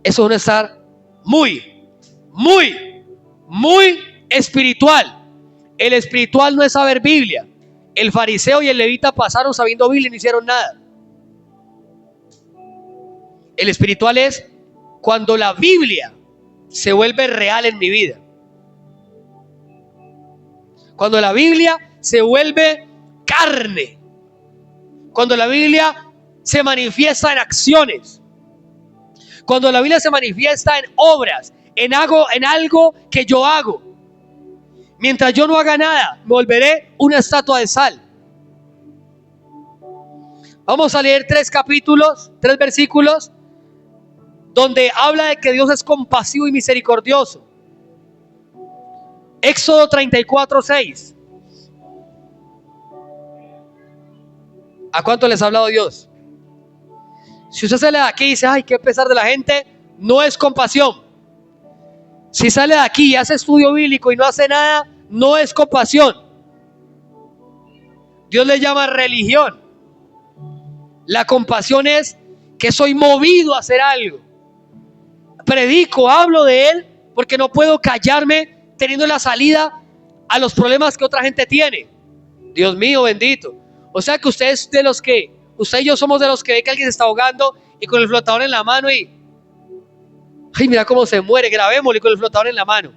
Eso es un estar muy, muy, muy espiritual. El espiritual no es saber Biblia. El fariseo y el levita pasaron sabiendo Biblia y no hicieron nada. El espiritual es cuando la Biblia se vuelve real en mi vida. Cuando la Biblia se vuelve carne. Cuando la Biblia se manifiesta en acciones. Cuando la Biblia se manifiesta en obras, en algo que yo hago. Mientras yo no haga nada, me volveré una estatua de sal. Vamos a leer 3 versículos, donde habla de que Dios es compasivo y misericordioso. Éxodo 34:6. ¿A cuánto les ha hablado Dios? Si usted sale de aquí y dice, ay, qué pesar de la gente, no es compasión. Si sale de aquí y hace estudio bíblico y no hace nada, no es compasión. Dios le llama religión. La compasión es que soy movido a hacer algo. Predico, hablo de Él, porque no puedo callarme teniendo la salida a los problemas que otra gente tiene. Dios mío, bendito. O sea que usted es de los que, usted y yo somos de los que ve que alguien se está ahogando y con el flotador en la mano y, ay, mira cómo se muere, grabémosle con el flotador en la mano.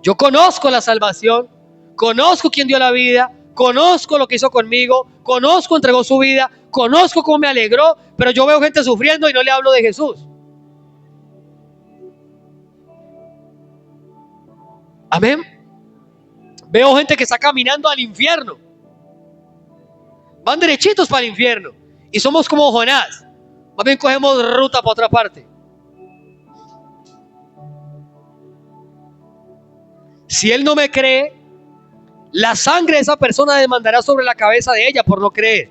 Yo conozco la salvación, conozco quién dio la vida, conozco lo que hizo conmigo, conozco, entregó su vida, conozco cómo me alegró, pero yo veo gente sufriendo y no le hablo de Jesús. Amén. Veo gente que está caminando al infierno. Van derechitos para el infierno. Y somos como Jonás. Más bien cogemos ruta para otra parte. Si él no me cree, la sangre de esa persona demandará sobre la cabeza de ella por no creer.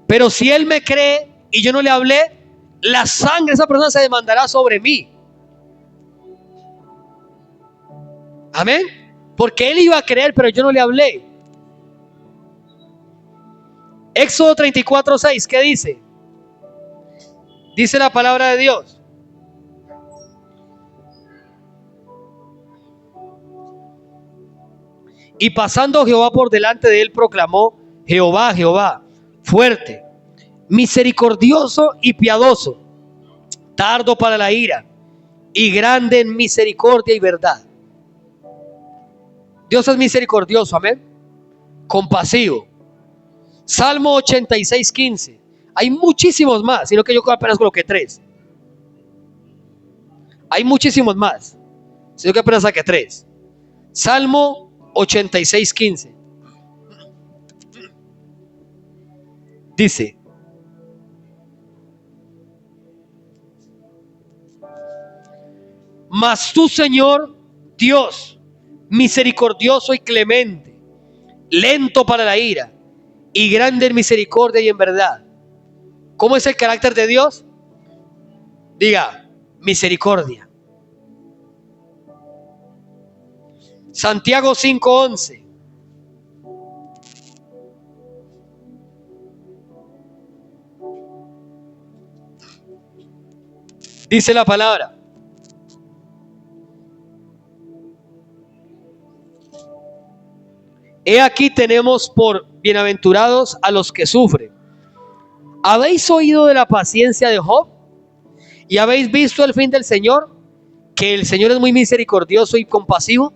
Pero si él me cree y yo no le hablé, la sangre de esa persona se demandará sobre mí. Amén. Porque él iba a creer, pero yo no le hablé. Éxodo 34:6, ¿qué dice? Dice la palabra de Dios. Y pasando Jehová por delante de él, proclamó: Jehová, Jehová, fuerte, misericordioso y piadoso, tardo para la ira y grande en misericordia y verdad. Dios es misericordioso, amén. Compasivo. Salmo 86:15. Hay muchísimos más, sino que yo apenas coloqué 3. Hay muchísimos más, sino que apenas saqué 3. Salmo 86:15. Dice: mas tú, Señor Dios, misericordioso y clemente, lento para la ira y grande en misericordia y en verdad. ¿Cómo es el carácter de Dios? Diga, misericordia. Santiago 5:11. Dice la palabra: he aquí tenemos por bienaventurados a los que sufren. ¿Habéis oído de la paciencia de Job? ¿Y habéis visto el fin del Señor? Que el Señor es muy misericordioso y compasivo.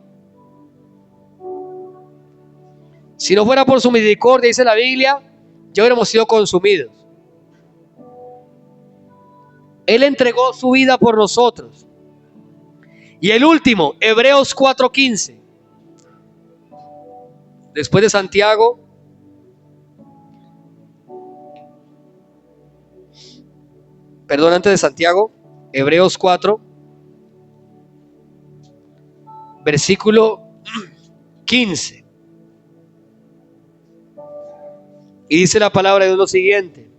Si no fuera por su misericordia, dice la Biblia, ya hubiéramos sido consumidos. Él entregó su vida por nosotros. Y el último, Hebreos 4:15. Después de Santiago, antes de Santiago, Hebreos 4, versículo 15. Y dice la palabra de Dios lo siguiente: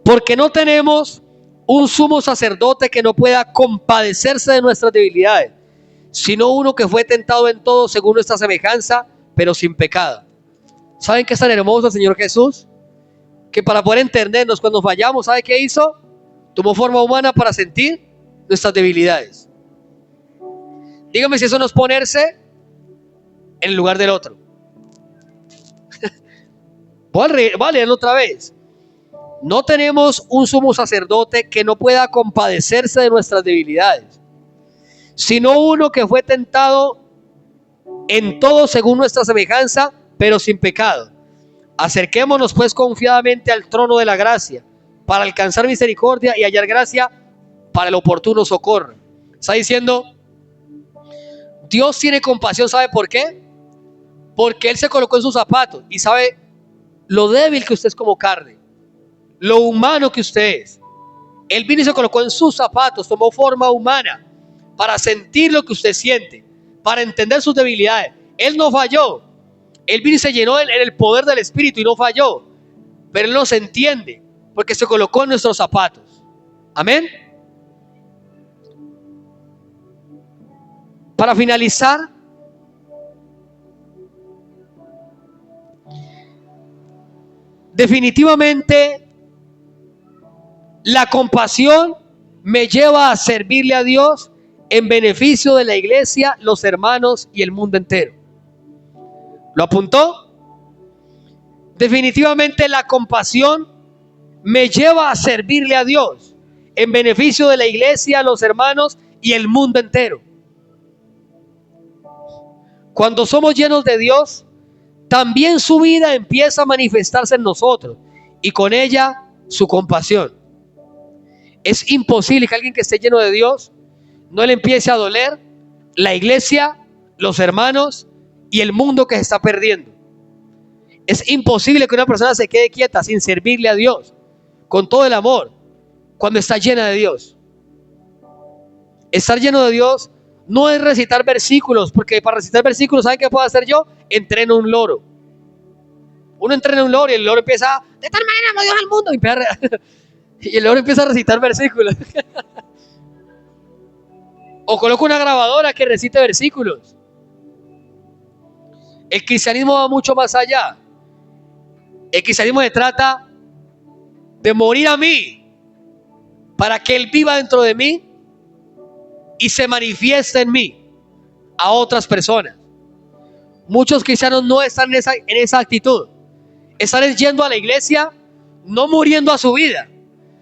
porque no tenemos un sumo sacerdote que no pueda compadecerse de nuestras debilidades, sino uno que fue tentado en todo según nuestra semejanza, pero sin pecado. ¿Saben qué es tan hermoso el Señor Jesús? Que para poder entendernos cuando fallamos, ¿sabe qué hizo? Tomó forma humana para sentir nuestras debilidades. Dígame si eso no es ponerse en el lugar del otro. Voy a leerlo otra vez. No tenemos un sumo sacerdote que no pueda compadecerse de nuestras debilidades, sino uno que fue tentado en todo según nuestra semejanza, pero sin pecado. Acerquémonos pues confiadamente al trono de la gracia, para alcanzar misericordia y hallar gracia para el oportuno socorro. Está diciendo, Dios tiene compasión, ¿sabe por qué? Porque Él se colocó en sus zapatos y sabe lo débil que usted es como carne, lo humano que usted es. Él vino y se colocó en sus zapatos, tomó forma humana para sentir lo que usted siente, para entender sus debilidades. Él no falló, Él vino y se llenó en el poder del Espíritu y no falló. Pero Él nos entiende porque se colocó en nuestros zapatos. Amén. Para finalizar, definitivamente la compasión me lleva a servirle a Dios en beneficio de la iglesia, los hermanos y el mundo entero. ¿Lo apuntó? Definitivamente la compasión me lleva a servirle a Dios en beneficio de la iglesia, los hermanos y el mundo entero. Cuando somos llenos de Dios, también su vida empieza a manifestarse en nosotros y con ella su compasión. Es imposible que alguien que esté lleno de Dios no le empiece a doler la iglesia, los hermanos y el mundo que se está perdiendo. Es imposible que una persona se quede quieta sin servirle a Dios con todo el amor cuando está llena de Dios. Estar lleno de Dios no es recitar versículos, porque para recitar versículos, ¿saben qué puedo hacer yo? Entreno un loro. Uno entrena un loro y el loro empieza, de tal manera amó Dios al mundo, y el loro empieza a recitar versículos. O coloco una grabadora que recite versículos. El cristianismo va mucho más allá. El cristianismo se trata de morir a mí para que Él viva dentro de mí y se manifieste en mí a otras personas. Muchos cristianos no están en esa actitud. Están yendo a la iglesia, no muriendo a su vida,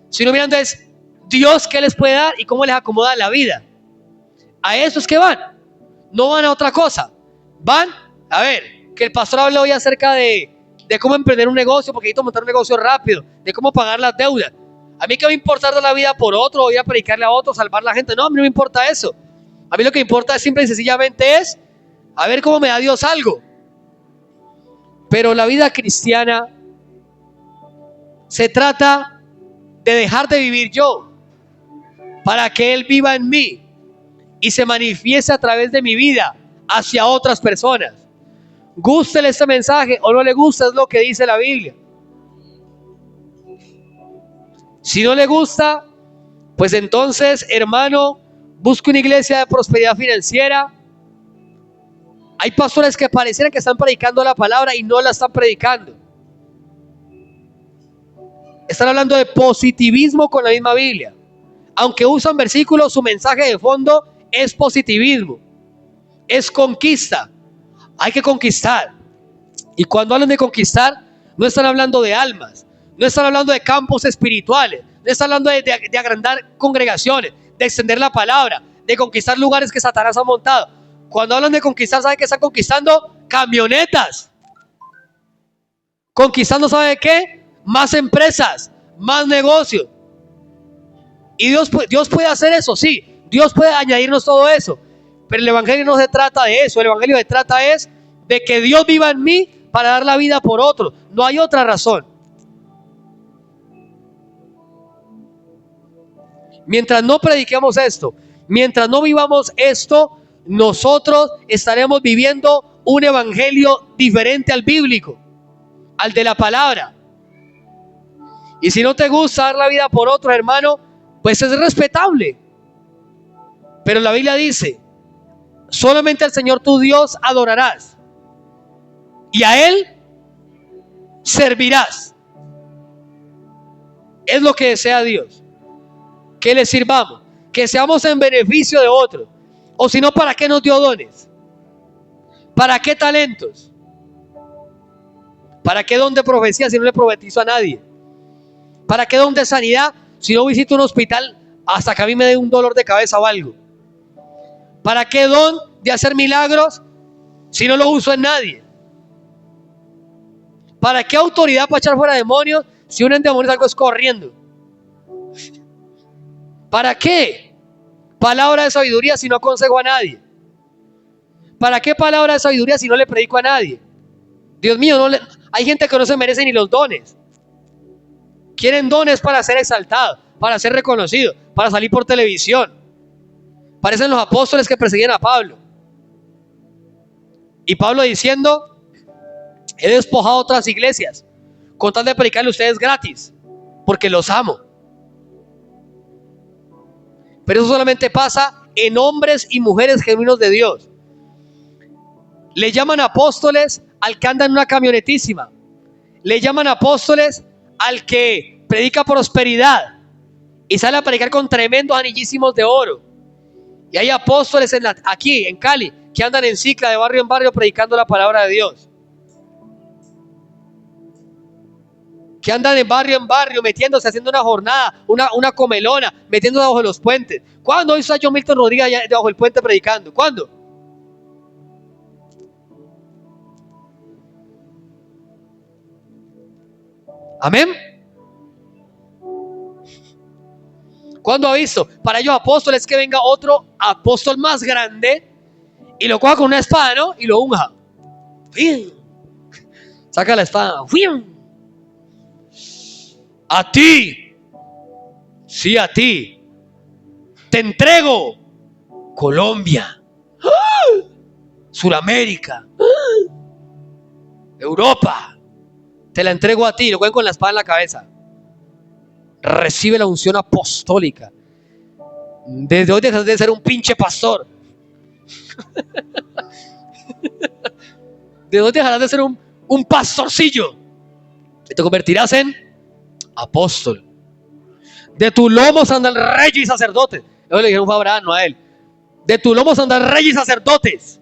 sino mirando es Dios qué les puede dar y cómo les acomoda la vida. A eso es que van. No van a otra cosa. Van, a ver, que el pastor habló hoy acerca de cómo emprender un negocio, porque necesito montar un negocio rápido, de cómo pagar las deudas. A mí qué me importa dar la vida por otro, voy a predicarle a otro, salvar a la gente. No, a mí no me importa eso. A mí lo que me importa simple y sencillamente es a ver cómo me da Dios algo. Pero la vida cristiana se trata de dejar de vivir yo para que Él viva en mí y se manifieste a través de mi vida hacia otras personas. Gústele este mensaje o no le gusta, es lo que dice la Biblia. Si no le gusta, pues entonces, hermano, busque una iglesia de prosperidad financiera. Hay pastores que parecieran que están predicando la palabra y no la están predicando. Están hablando de positivismo con la misma Biblia. Aunque usan versículos, su mensaje de fondo es positivismo. Es conquista. Hay que conquistar. Y cuando hablan de conquistar, no están hablando de almas. No están hablando de campos espirituales. No están hablando de agrandar congregaciones, de extender la palabra, de conquistar lugares que Satanás ha montado. Cuando hablan de conquistar, ¿sabe qué están conquistando? Camionetas. Conquistando, ¿sabe qué? Más empresas, más negocios. Y Dios puede hacer eso, sí. Dios puede añadirnos todo eso. Pero el evangelio no se trata de eso. El evangelio se trata es de que Dios viva en mí para dar la vida por otro. No hay otra razón. Mientras no prediquemos esto, mientras no vivamos esto, nosotros estaremos viviendo un evangelio diferente al bíblico, al de la palabra. Y si no te gusta dar la vida por otro, hermano, pues es respetable. Pero la Biblia dice, solamente al Señor tu Dios adorarás y a Él servirás. Es lo que desea Dios, que le sirvamos, que seamos en beneficio de otros. O si no, ¿para qué nos dio dones? ¿Para qué talentos? ¿Para qué don de profecía si no le profetizo a nadie? ¿Para qué don de sanidad si no visito un hospital hasta que a mí me dé un dolor de cabeza o algo? ¿Para qué don de hacer milagros si no lo uso en nadie? ¿Para qué autoridad para echar fuera demonios si un endemonio algo es corriendo? ¿Para qué palabra de sabiduría si no aconsejo a nadie? ¿Para qué palabra de sabiduría si no le predico a nadie? Dios mío, hay gente que no se merece ni los dones. Quieren dones para ser exaltados, para ser reconocidos, para salir por televisión. Parecen los apóstoles que perseguían a Pablo. Y Pablo diciendo, He despojado otras iglesias con tal de predicarle a ustedes gratis, porque los amo. Pero eso solamente pasa en hombres y mujeres genuinos de Dios. Le llaman apóstoles al que anda en una camionetísima. Le llaman apóstoles al que predica prosperidad y sale a predicar con tremendos anillísimos de oro. Y hay apóstoles aquí en Cali que andan en cicla de barrio en barrio predicando la palabra de Dios. Que andan en barrio metiéndose, haciendo una jornada, una comelona, metiéndose debajo de los puentes. ¿Cuándo hizo a John Milton Rodríguez allá debajo del puente predicando? ¿Cuándo? Amén. ¿Cuándo ha visto? Para ellos apóstoles que venga otro apóstol más grande y lo coja con una espada, ¿no? Y lo unja. Saca la espada. A ti, sí, a ti, te entrego Colombia, Suramérica, Europa, te la entrego a ti. Lo cogen con la espada en la cabeza. Recibe la unción apostólica. Desde hoy dejas de ser un pinche pastor. Desde hoy dejarás de ser un pastorcillo y te convertirás en apóstol. De tu lomo saldrán reyes y sacerdotes. Eso le dijeron a Abraham, no a él. De tu lomo saldrán reyes y sacerdotes.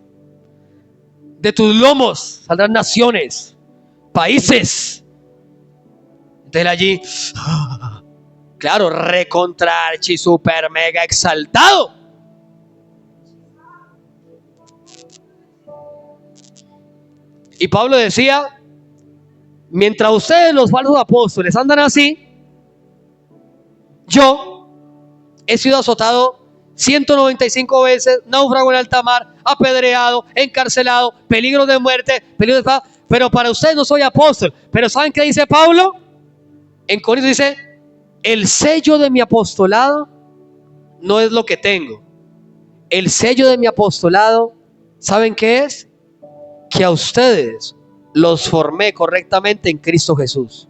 De tus lomos saldrán naciones, países. Entonces allí, claro, recontra archi super mega exaltado. Y Pablo decía, mientras ustedes los falsos apóstoles andan así, yo he sido azotado 195 veces, náufrago en alta mar, apedreado, encarcelado, peligro de muerte, peligro de espada. Pero para ustedes no soy apóstol. Pero ¿saben qué dice Pablo? En Corintios dice, el sello de mi apostolado no es lo que tengo. El sello de mi apostolado, ¿saben qué es? Que a ustedes los formé correctamente en Cristo Jesús.